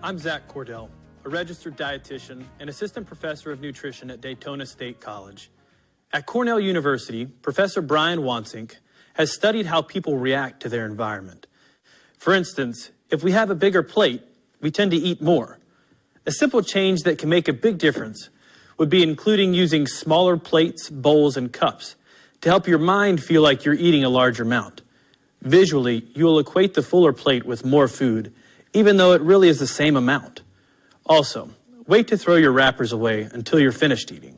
I'm Zach Cordell, a registered dietitian and assistant professor of nutrition at Daytona State College. At Cornell University, Professor Brian Wansink has studied how people react to their environment. For instance, if we have a bigger plate, we tend to eat more. A simple change that can make a big difference would be including using smaller plates, bowls, and cups to help your mind feel like you're eating a larger amount. Visually, you will equate the fuller plate with more food, even though it really is the same amount. Also, wait to throw your wrappers away until you're finished eating.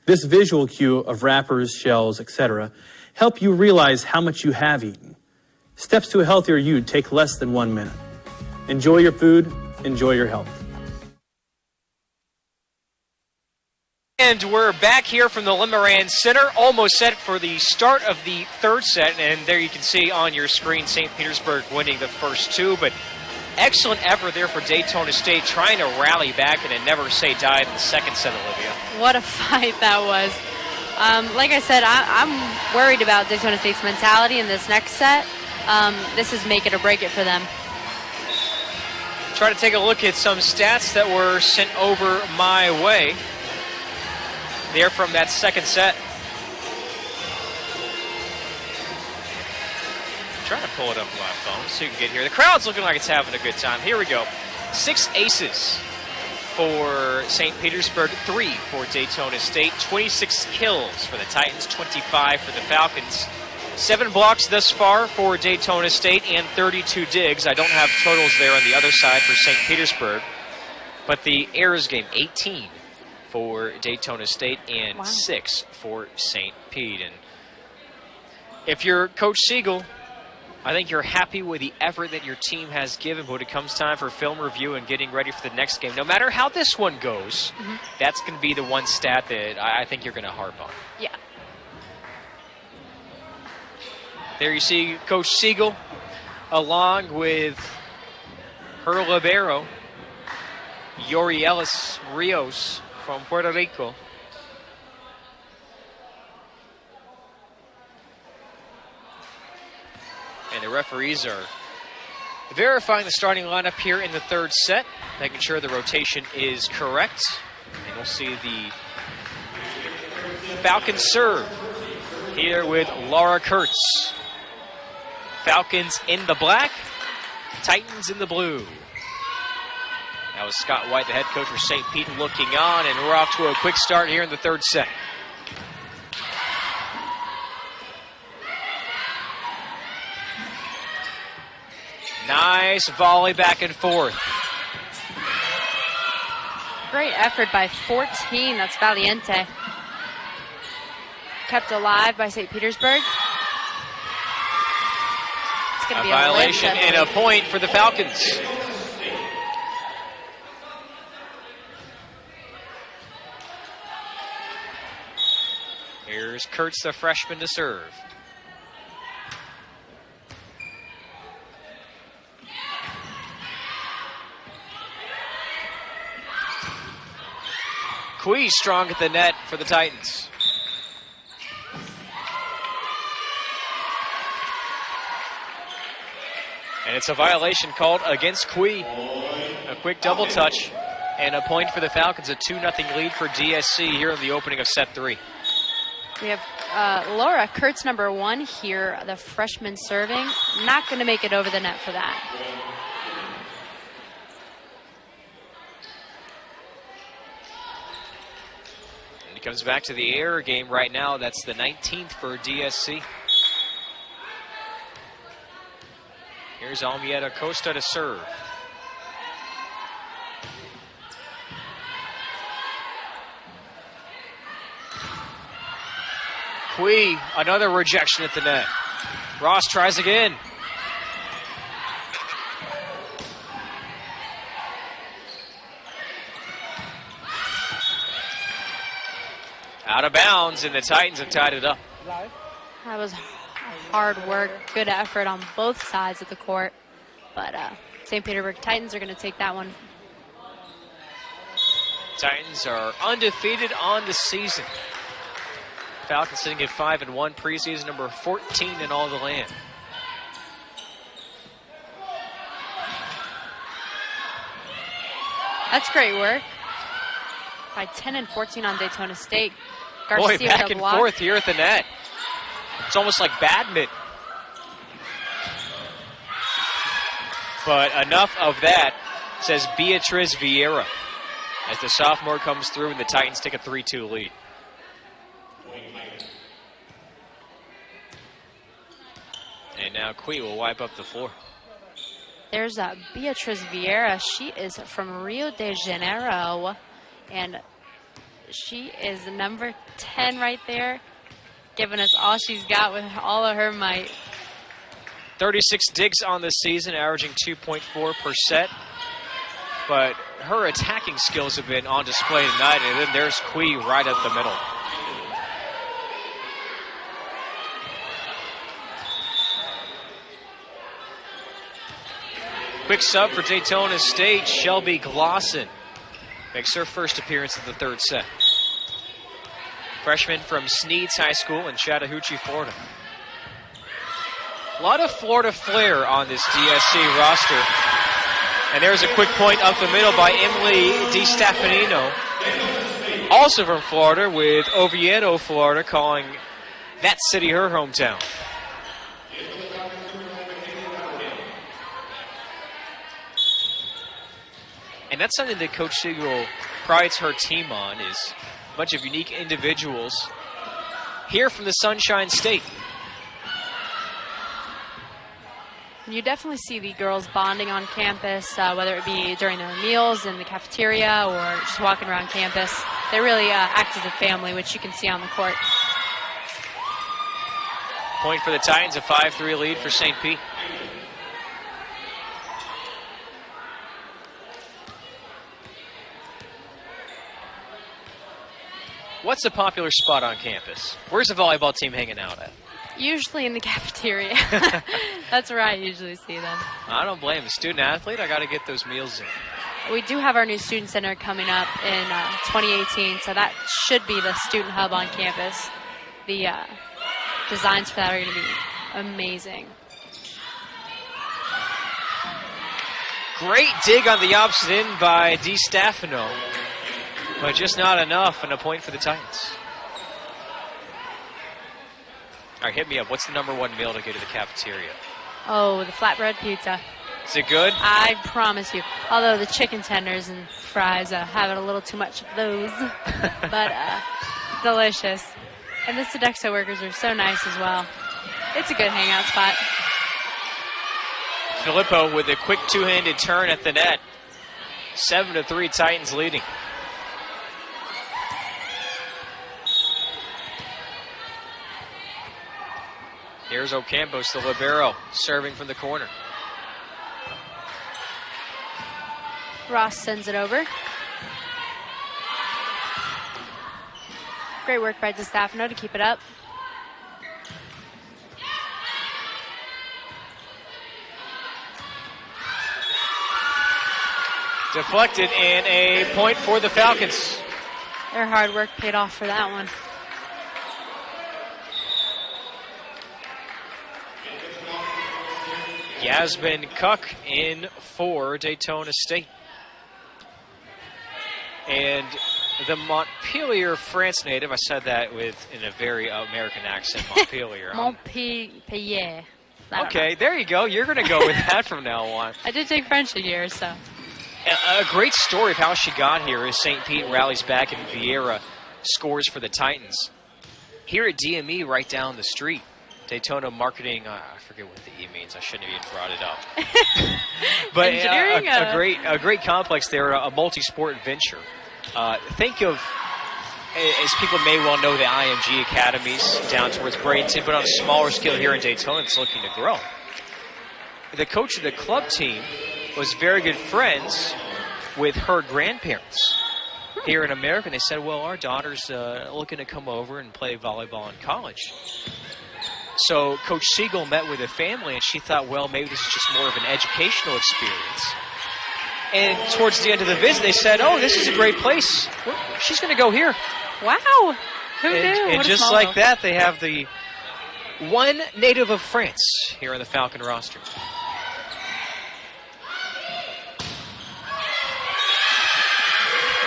This visual cue of wrappers, shells, etc. help you realize how much you have eaten. Steps to a healthier you take less than 1 minute. Enjoy your food, enjoy your health. And we're back here from the Limeran Center, almost set for the start of the third set. And there you can see on your screen St. Petersburg winning the first 2, but excellent effort there for Daytona State, trying to rally back and never say die in the second set, Olivia. What a fight that was. Like I said, I'm worried about Daytona State's mentality in this next set. This is make it or break it for them. Try to take a look at some stats that were sent over my way there from that second set. Trying to pull it up on my phone so you can get here. The crowd's looking like it's having a good time. Here we go. 6 aces for St. Petersburg, 3 for Daytona State, 26 kills for the Titans, 25 for the Falcons. 7 blocks thus far for Daytona State and 32 digs. I don't have totals there on the other side for St. Petersburg. But the errors game, 18 for Daytona State and 6 for St. Pete. And if you're Coach Siegel, I think you're happy with the effort that your team has given, but when it comes time for film review and getting ready for the next game, no matter how this one goes, that's going to be the one stat that I think you're going to harp on. Yeah. There you see Coach Siegel along with her libero, Yorielis Rios from Puerto Rico. And the referees are verifying the starting lineup here in the third set, making sure the rotation is correct. And we'll see the Falcons serve here with Laura Kurtz. Falcons in the black, Titans in the blue. That was Scott White, the head coach for St. Pete, looking on, and we're off to a quick start here in the third set. Nice volley back and forth. Great effort by 14. That's Valiente. Kept alive by St. Petersburg. It's going to be a violation and a point for the Falcons. Here's Kurtz, the freshman, to serve. Quee strong at the net for the Titans. And it's a violation called against Quee. A quick double touch and a point for the Falcons. A 2-0 lead for DSC here in the opening of set 3. We have Laura Kurtz, number 1 here, the freshman serving. Not going to make it over the net for that. And he comes back to the air game right now. That's the 19th for DSC. Here's Almieta Costa to serve. Quee, another rejection at the net. Ross tries again. Out of bounds, and the Titans have tied it up. That was hard work, good effort on both sides of the court. But St. Petersburg Titans are going to take that one. Titans are undefeated on the season. Falcons sitting at 5-1, preseason number 14 in all the land. That's great work. By 10 and 14 on Daytona State. Boy, back and forth here at the net. It's almost like badminton. But enough of that, says Beatriz Vieira, as the sophomore comes through and the Titans take a 3-2 lead. And now Quee will wipe up the floor. There's Beatriz Vieira. She is from Rio de Janeiro, and she is number 10 right there, giving us all she's got with all of her might. 36 digs on the season, averaging 2.4 per set. But her attacking skills have been on display tonight, and then there's Quee right up the middle. Quick sub for Daytona State, Shelby Glosson makes her first appearance in the third set. Freshman from Sneads High School in Chattahoochee, Florida. A lot of Florida flair on this DSC roster. And there's a quick point up the middle by Emily DiStefanino, also from Florida, with Oviedo, Florida, calling that city her hometown. And that's something that Coach Siegel prides her team on, is a bunch of unique individuals here from the Sunshine State. You definitely see the girls bonding on campus, whether it be during their meals in the cafeteria or just walking around campus. They really act as a family, which you can see on the court. Point for the Titans, a 5-3 lead for St. Pete. What's a popular spot on campus? Where's the volleyball team hanging out at? Usually in the cafeteria. That's where I usually see them. I don't blame them. Student athlete, I got to get those meals in. We do have our new student center coming up in 2018, so that should be the student hub on campus. The designs for that are going to be amazing. Great dig on the opposite end by DiStefano, but just not enough, and a point for the Titans. All right, hit me up. What's the #1 meal to go to the cafeteria? Oh, the flatbread pizza. Is it good? I promise you. Although the chicken tenders and fries, having a little too much of those. But delicious. And the Sodexo workers are so nice as well. It's a good hangout spot. Filippo with a quick two-handed turn at the net. 7-3, Titans leading. Here's Ocampos, the libero, serving from the corner. Ross sends it over. Great work by DiStefano to keep it up. Deflected, and a point for the Falcons. Their hard work paid off for that one. Yasmin Cook in for Daytona State. And the Montpelier France native, I said that in a very American accent, Montpelier. Montpellier. Okay, there you go. You're going to go with that from now on. I did take French a year, so. A great story of how she got here is St. Pete rallies back and Vieira scores for the Titans. Here at DME right down the street, Daytona Marketing, I forget what the E means. I shouldn't have even brought it up. But a great complex there, a multi-sport venture. Think of, as people may well know, the IMG academies down towards Bradenton, but on a smaller scale here in Daytona, it's looking to grow. The coach of the club team was very good friends with her grandparents here in America. And they said, well, our daughter's looking to come over and play volleyball in college. So Coach Siegel met with the family, and she thought, well, maybe this is just more of an educational experience. And towards the end of the visit, they said, oh, this is a great place. She's going to go here. Wow. Who knew? And just like that, they have the one native of France here on the Falcon roster.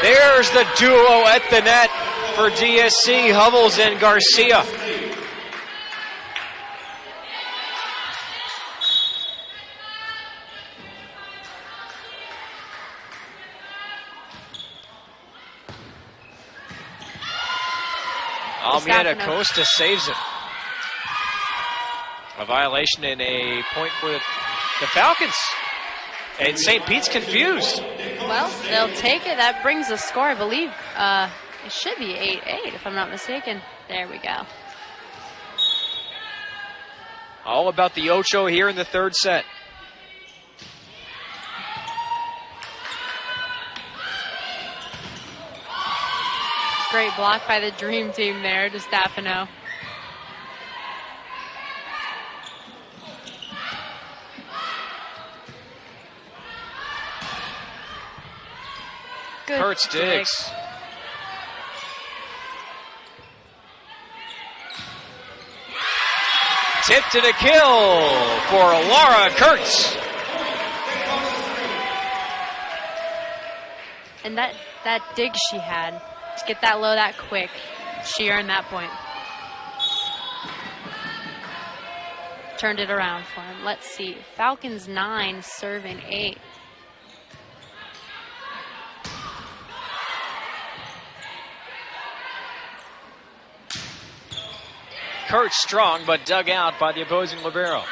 There's the duo at the net for DSC, Hovels and Garcia. Almeida Costa saves it. A violation and a point for the Falcons. And St. Pete's confused. Well, they'll take it. That brings the score, I believe. It should be 8-8, if I'm not mistaken. There we go. All about the Ocho here in the third set. Great block by the Dream Team there, DiStefano. Good Kurtz digs. Tip to the kill for Laura Kurtz. And that dig she had, to get that low that quick, she earned that point. Turned it around for him. Let's see. Falcons 9, serving 8. Kurtz strong, but dug out by the opposing libero.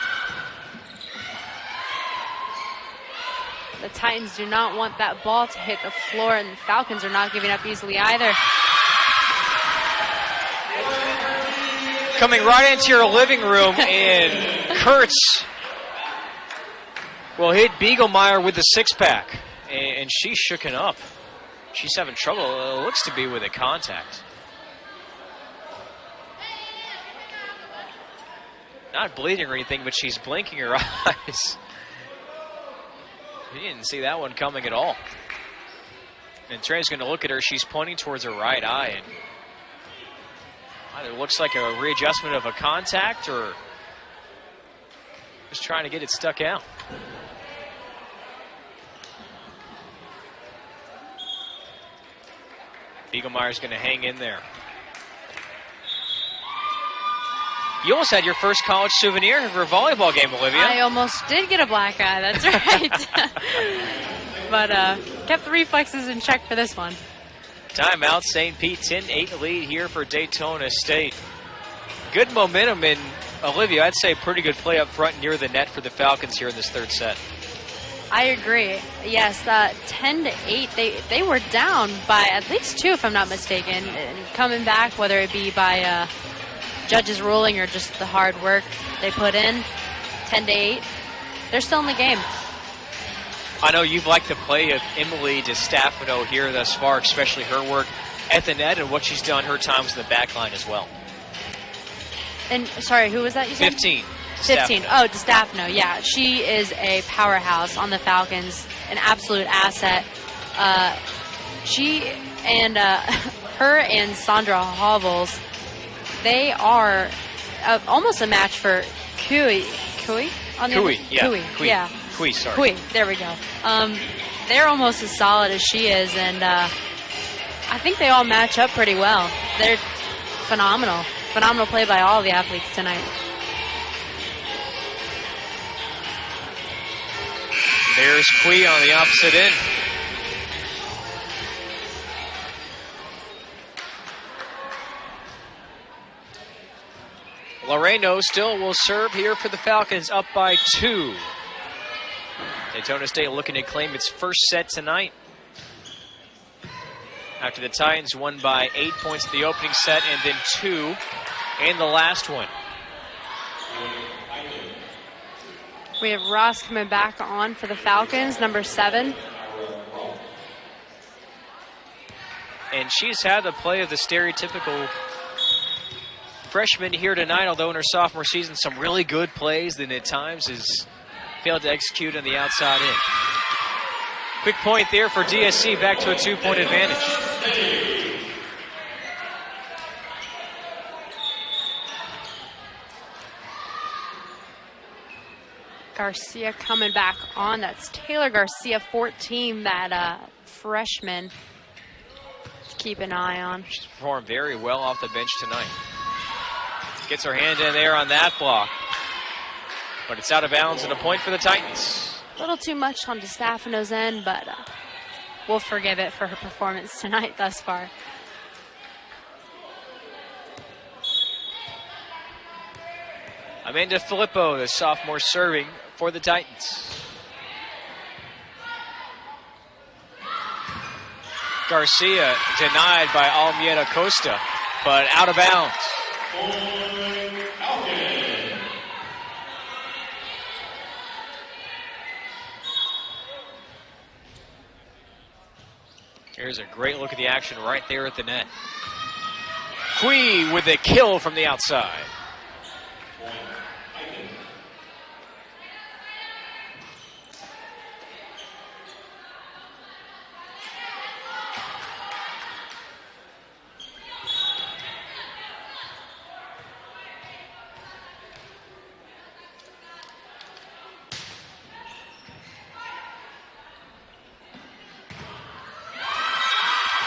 The Titans do not want that ball to hit the floor, and the Falcons are not giving up easily either. Coming right into your living room, and Kurtz will hit Beaglemeyer with the six-pack, and she's shooken up. She's having trouble, it looks to be with a contact. Not bleeding or anything, but she's blinking her eyes. You didn't see that one coming at all. And Trey's going to look at her. She's pointing towards her right eye, and either looks like a readjustment of a contact or just trying to get it stuck out. Spiegelmeier's going to hang in there. You almost had your first college souvenir for a volleyball game, Olivia. I almost did get a black eye, that's right. But kept the reflexes in check for this one. Timeout, St. Pete 10-8 lead here for Daytona State. Good momentum in, Olivia, I'd say pretty good play up front near the net for the Falcons here in this third set. I agree. Yes, 10-8. They were down by at least 2, if I'm not mistaken. And coming back, whether it be by judges' ruling or just the hard work they put in, 10-8. They're still in the game. I know you've liked the play of Emily DiStefano here thus far, especially her work at the net and what she's done her times in the back line as well. And sorry, who was that you said? 15. 15. Oh, DiStefano. Yeah, she is a powerhouse on the Falcons, an absolute asset. She and her and Sandra Hovels, they are almost a match for Kui on the Kui, other? yeah. Kui, yeah. Kui, sorry. Kui, there we go. They're almost as solid as she is, and I think they all match up pretty well. They're phenomenal. Phenomenal play by all the athletes tonight. There's Kui on the opposite end. Loreno still will serve here for the Falcons, up by 2. Daytona State looking to claim its first set tonight. After the Titans won by 8 points in the opening set and then 2 in the last one. We have Ross coming back on for the Falcons, number 7. And she's had the play of the stereotypical freshman here tonight, although in her sophomore season, some really good plays, then at times has failed to execute on the outside end. Quick point there for DSC, back to a 2-point advantage. Garcia coming back on. That's Taylor Garcia, 14, that freshman. Keep an eye on. She's performed very well off the bench tonight. Gets her hand in there on that block. But it's out of bounds and a point for the Titans. A little too much on DiStefano's end, but we'll forgive it for her performance tonight thus far. Amanda Filippo, the sophomore, serving for the Titans. Garcia denied by Almieda Costa, but out of bounds. Here's a great look at the action right there at the net. Kui with a kill from the outside.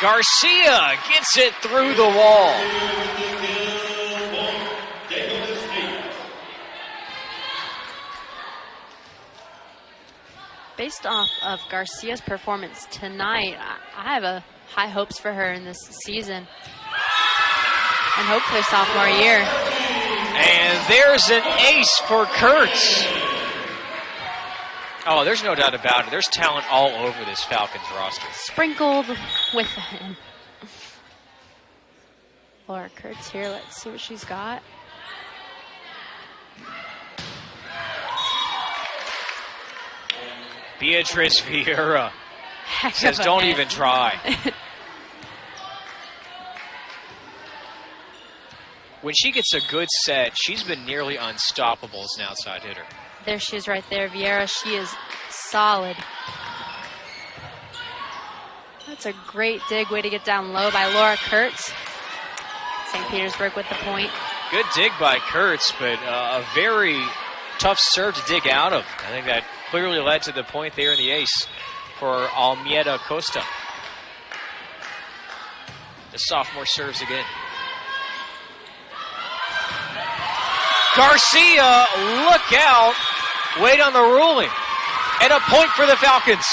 Garcia gets it through the wall. Based off of Garcia's performance tonight, I have high hopes for her in this season. And hopefully sophomore year. And there's an ace for Kurtz. Oh, there's no doubt about it. There's talent all over this Falcons roster. Sprinkled with him. Laura Kurtz here. Let's see what she's got. Beatrice Vieira Heck says, of a don't hit. even try. When she gets a good set, she's been nearly unstoppable as an outside hitter. There she is right there, Vieira. She is solid. That's a great dig. Way to get down low by Laura Kurtz. St. Petersburg with the point. Good dig by Kurtz, but a very tough serve to dig out of. I think that clearly led to the point there in the ace for Almieda Costa. The sophomore serves again. Garcia, look out. Wait on the ruling. And a point for the Falcons.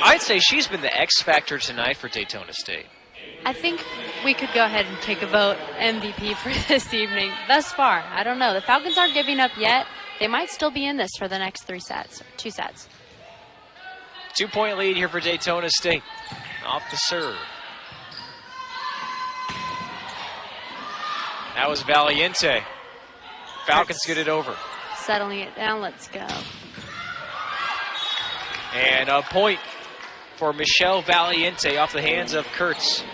I'd say she's been the X factor tonight for Daytona State. I think we could go ahead and take a vote MVP for this evening. Thus far, I don't know. The Falcons aren't giving up yet. They might still be in this for the next 2 sets. 2-point lead here for Daytona State. Off the serve. That was Valiente. Falcons get it over. Settling it down, let's go. And a point for Michelle Valiente off the hands of Kurtz.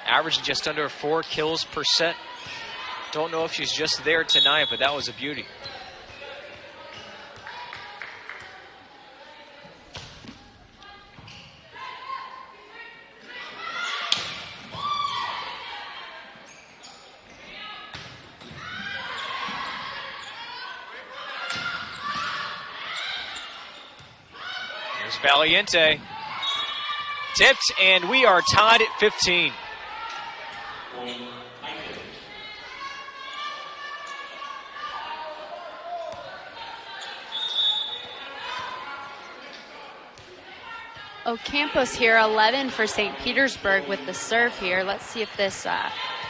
Averaging just under 4 kills per set. Don't know if she's just there tonight, but that was a beauty. Here's Valiente. Tipped, and we are tied at 15. Ocampos here, 11 for St. Petersburg with the serve here. Let's see if this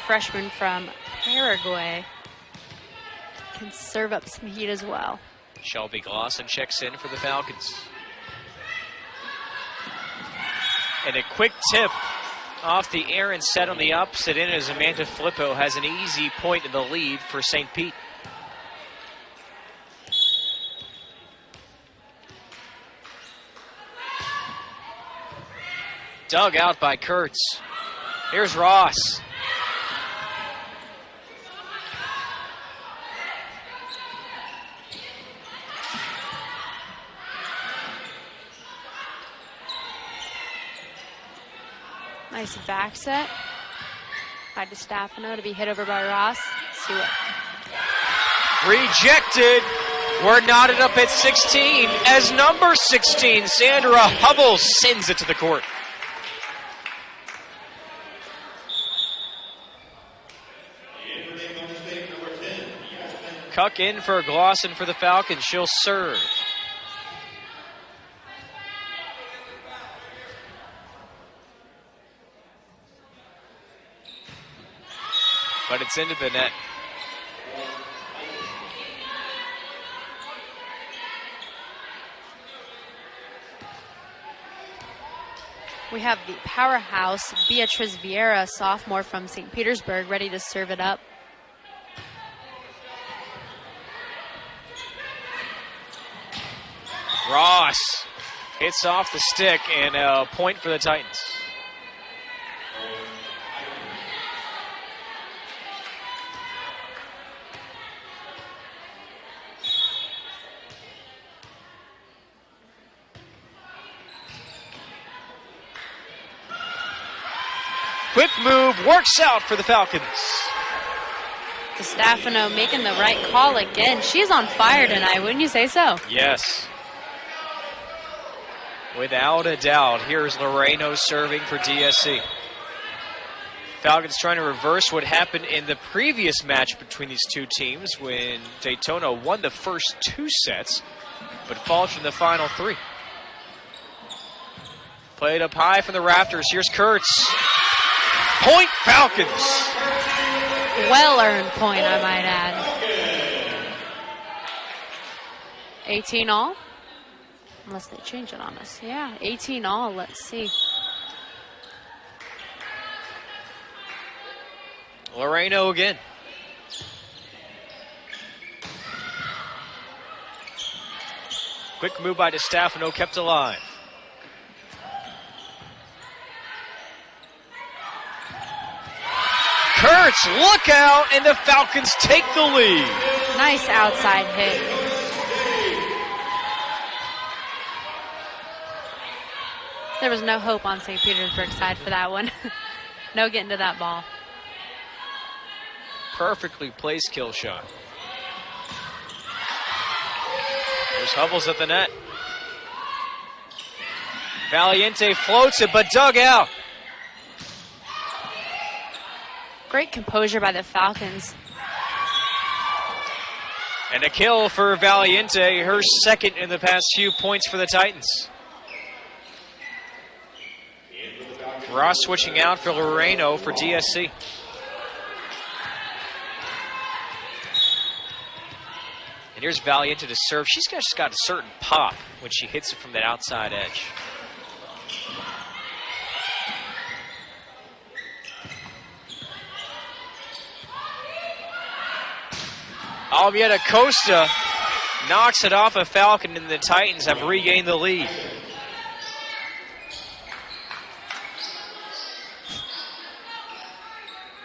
freshman from Paraguay can serve up some heat as well. Shelby Glosson checks in for the Falcons. And a quick tip off the air and set on the opposite end as Amanda Flippo has an easy point in the lead for St. Pete. Dug out by Kurtz. Here's Ross. Nice back set by DeStefano to be hit over by Ross. Let's see what. Rejected. We're knotted up at 16 as number 16, Sandra Hubble, sends it to the court. Cuck in for Glosson for the Falcons. She'll serve. But it's into the net. We have the powerhouse Beatriz Vieira, sophomore from St. Petersburg, ready to serve it up. Ross hits off the stick and a point for the Titans. Quick move, works out for the Falcons. DeStefano making the right call again. She's on fire tonight, wouldn't you say so? Yes. Without a doubt, here's Loreno serving for DSC. Falcons trying to reverse what happened in the previous match between these two teams when Daytona won the first 2 sets, but faltered in the final 3. Played up high from the Raptors. Here's Kurtz. Point Falcons. Well-earned point, I might add. 18 all? Unless they change it on us. Yeah, 18 all. Let's see. Loreno again. Quick move by DeStefano, kept alive. Kurtz, look out, and the Falcons take the lead. Nice outside hit. There was no hope on St. Petersburg side for that one. No getting to that ball. Perfectly placed kill shot. There's Hubbles at the net. Valiente floats it, but dug out. Great composure by the Falcons. And a kill for Valiente, her second in the past few points for the Titans. Ross switching out for Loreno for DSC. And here's Valiente to serve. She's just got a certain pop when she hits it from that outside edge. Almieta Costa knocks it off a Falcon, and the Titans have regained the lead.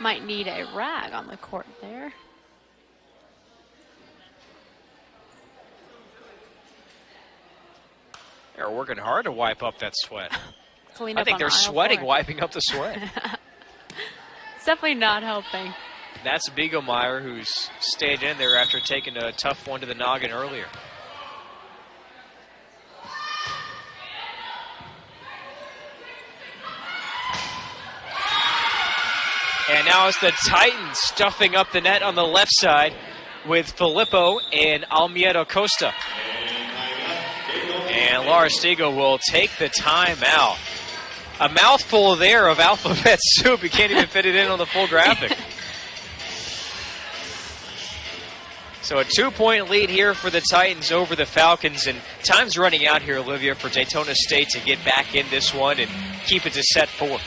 Might need a rag on the court there. They're working hard to wipe up that sweat. Clean I up think on they're aisle sweating, 4. wiping up the sweat. It's definitely not helping. That's Biegelmeyer, who's stayed in there after taking a tough one to the noggin earlier. And now it's the Titans stuffing up the net on the left side with Filippo and Almieta Costa. And Laura Stiegel will take the timeout. A mouthful there of alphabet soup. You can't even fit it in on the full graphic. So a 2-point lead here for the Titans over the Falcons. And time's running out here, Olivia, for Daytona State to get back in this one and keep it to set 4.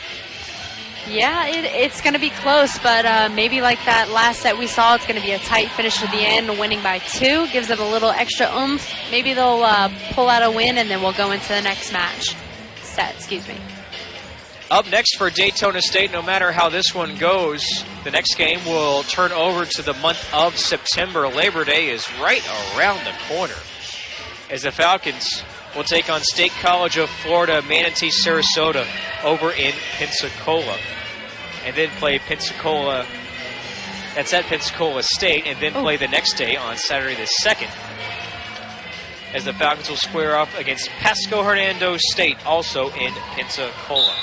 Yeah, it's going to be close, but maybe like that last set we saw, it's going to be a tight finish at the end, winning by 2. Gives them a little extra oomph. Maybe they'll pull out a win, and then we'll go into the next set. Up next for Daytona State, no matter how this one goes, the next game will turn over to the month of September. Labor Day is right around the corner, as the Falcons will take on State College of Florida, Manatee, Sarasota over in Pensacola. And then play Pensacola, that's at Pensacola State, and then play the next day on Saturday the 2nd, as the Falcons will square off against Pasco Hernando State, also in Pensacola.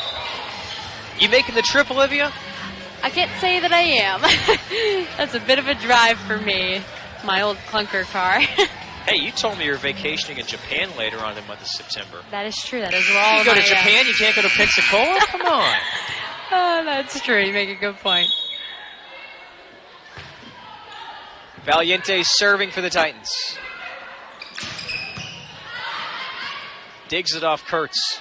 You making the trip, Olivia? I can't say that I am. That's a bit of a drive for me, my old clunker car. Hey, you told me you're vacationing in Japan later on in the month of September. That is true. That is all. You go to Japan, you can't go to Pensacola? Come on. Oh, that's true. You make a good point. Valiente serving for the Titans. Digs it off Kurtz.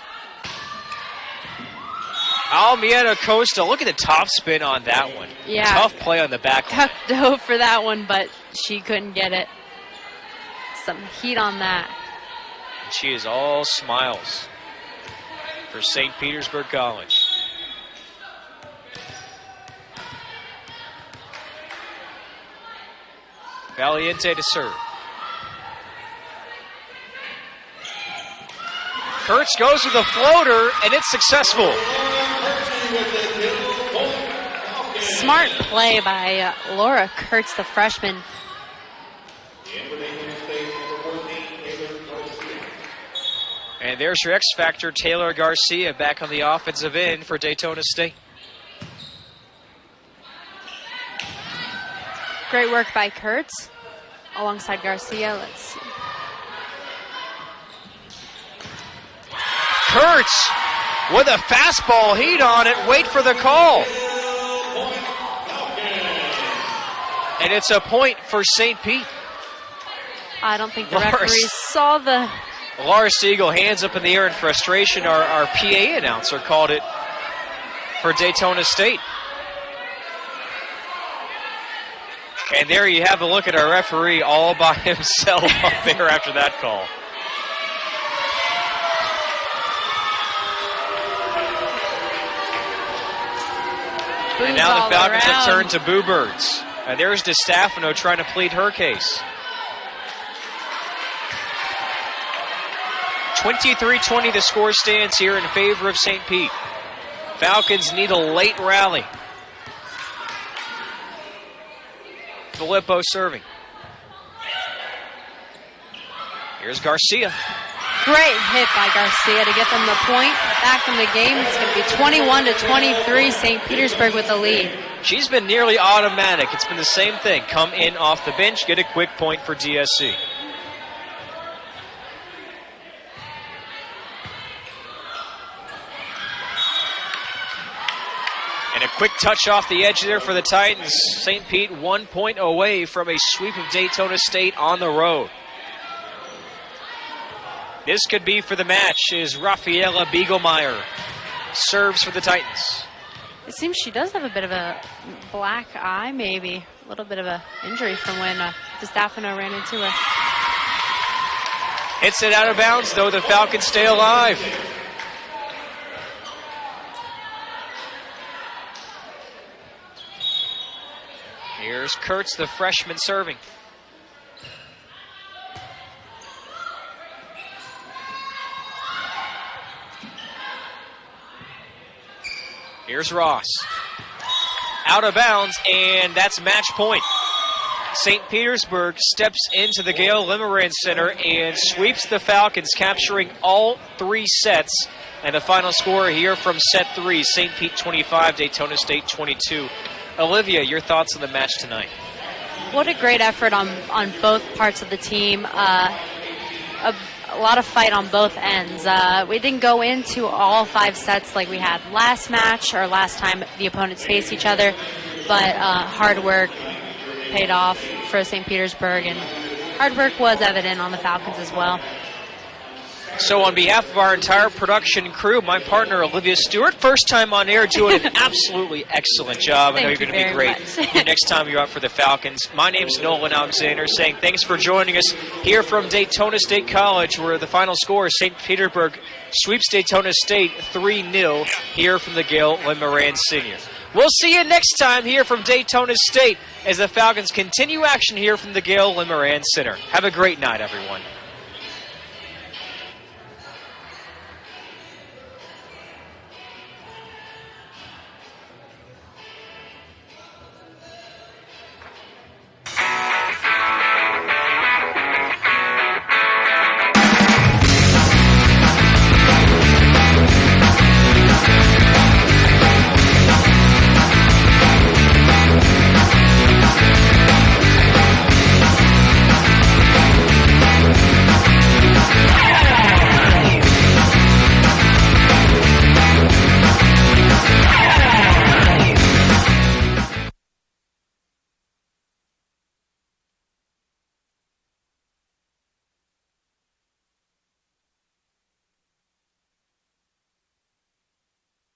Almieta Costa, look at the top spin on that one. Yeah. Tough play on the back line. Tough dove for that one, but she couldn't get it. Some heat on that. And she is all smiles for St. Petersburg College. Valiente to serve. Kurtz goes with a floater, and it's successful. Smart play by Laura Kurtz, the freshman. And there's your X Factor, Taylor Garcia, back on the offensive end for Daytona State. Great work by Kurtz alongside Garcia. Let's see. Kurtz with a fastball heat on it. Wait for the call. And it's a point for St. Pete. I don't think the referees saw the... Laura Stiegel, hands up in the air in frustration. Our PA announcer called it for Daytona State. And there you have a look at our referee all by himself up there after that call. And now the Falcons have turned to Boo Birds. And there's DeStefano trying to plead her case. 23-20 the score stands here in favor of St. Pete. Falcons need a late rally. Filippo serving. Here's Garcia. Great hit by Garcia to get them the point back in the game. It's going to be 21-23, St. Petersburg with the lead. She's been nearly automatic. It's been the same thing. Come in off the bench, get a quick point for DSC. And a quick touch off the edge there for the Titans. St. Pete 1 point away from a sweep of Daytona State on the road. This could be for the match is Rafaela Biegelmeyer. Serves for the Titans. It seems she does have a bit of a black eye, maybe. A little bit of an injury from when DeStefano ran into her. Hits it out of bounds, though the Falcons stay alive. Here's Kurtz, the freshman, serving. Here's Ross. Out of bounds, and that's match point. St. Petersburg steps into the Gail Limerand Center and sweeps the Falcons, capturing all 3 sets. And the final score here from set 3, St. Pete 25, Daytona State 22. Olivia, your thoughts on the match tonight? What a great effort on both parts of the team. A lot of fight on both ends. We didn't go into all 5 sets like we had last match or last time the opponents faced each other, but hard work paid off for St. Petersburg, and hard work was evident on the Falcons as well. So on behalf of our entire production crew, my partner Olivia Stewart, first time on air, doing an absolutely excellent job. I know you're going to be great next time you're out for the Falcons. My name's Nolan Alexander, saying thanks for joining us here from Daytona State College, where the final score is St. Petersburg sweeps Daytona State 3-0 here from the Gail Limerand Senior. We'll see you next time here from Daytona State as the Falcons continue action here from the Gail Limerand Center. Have a great night, everyone.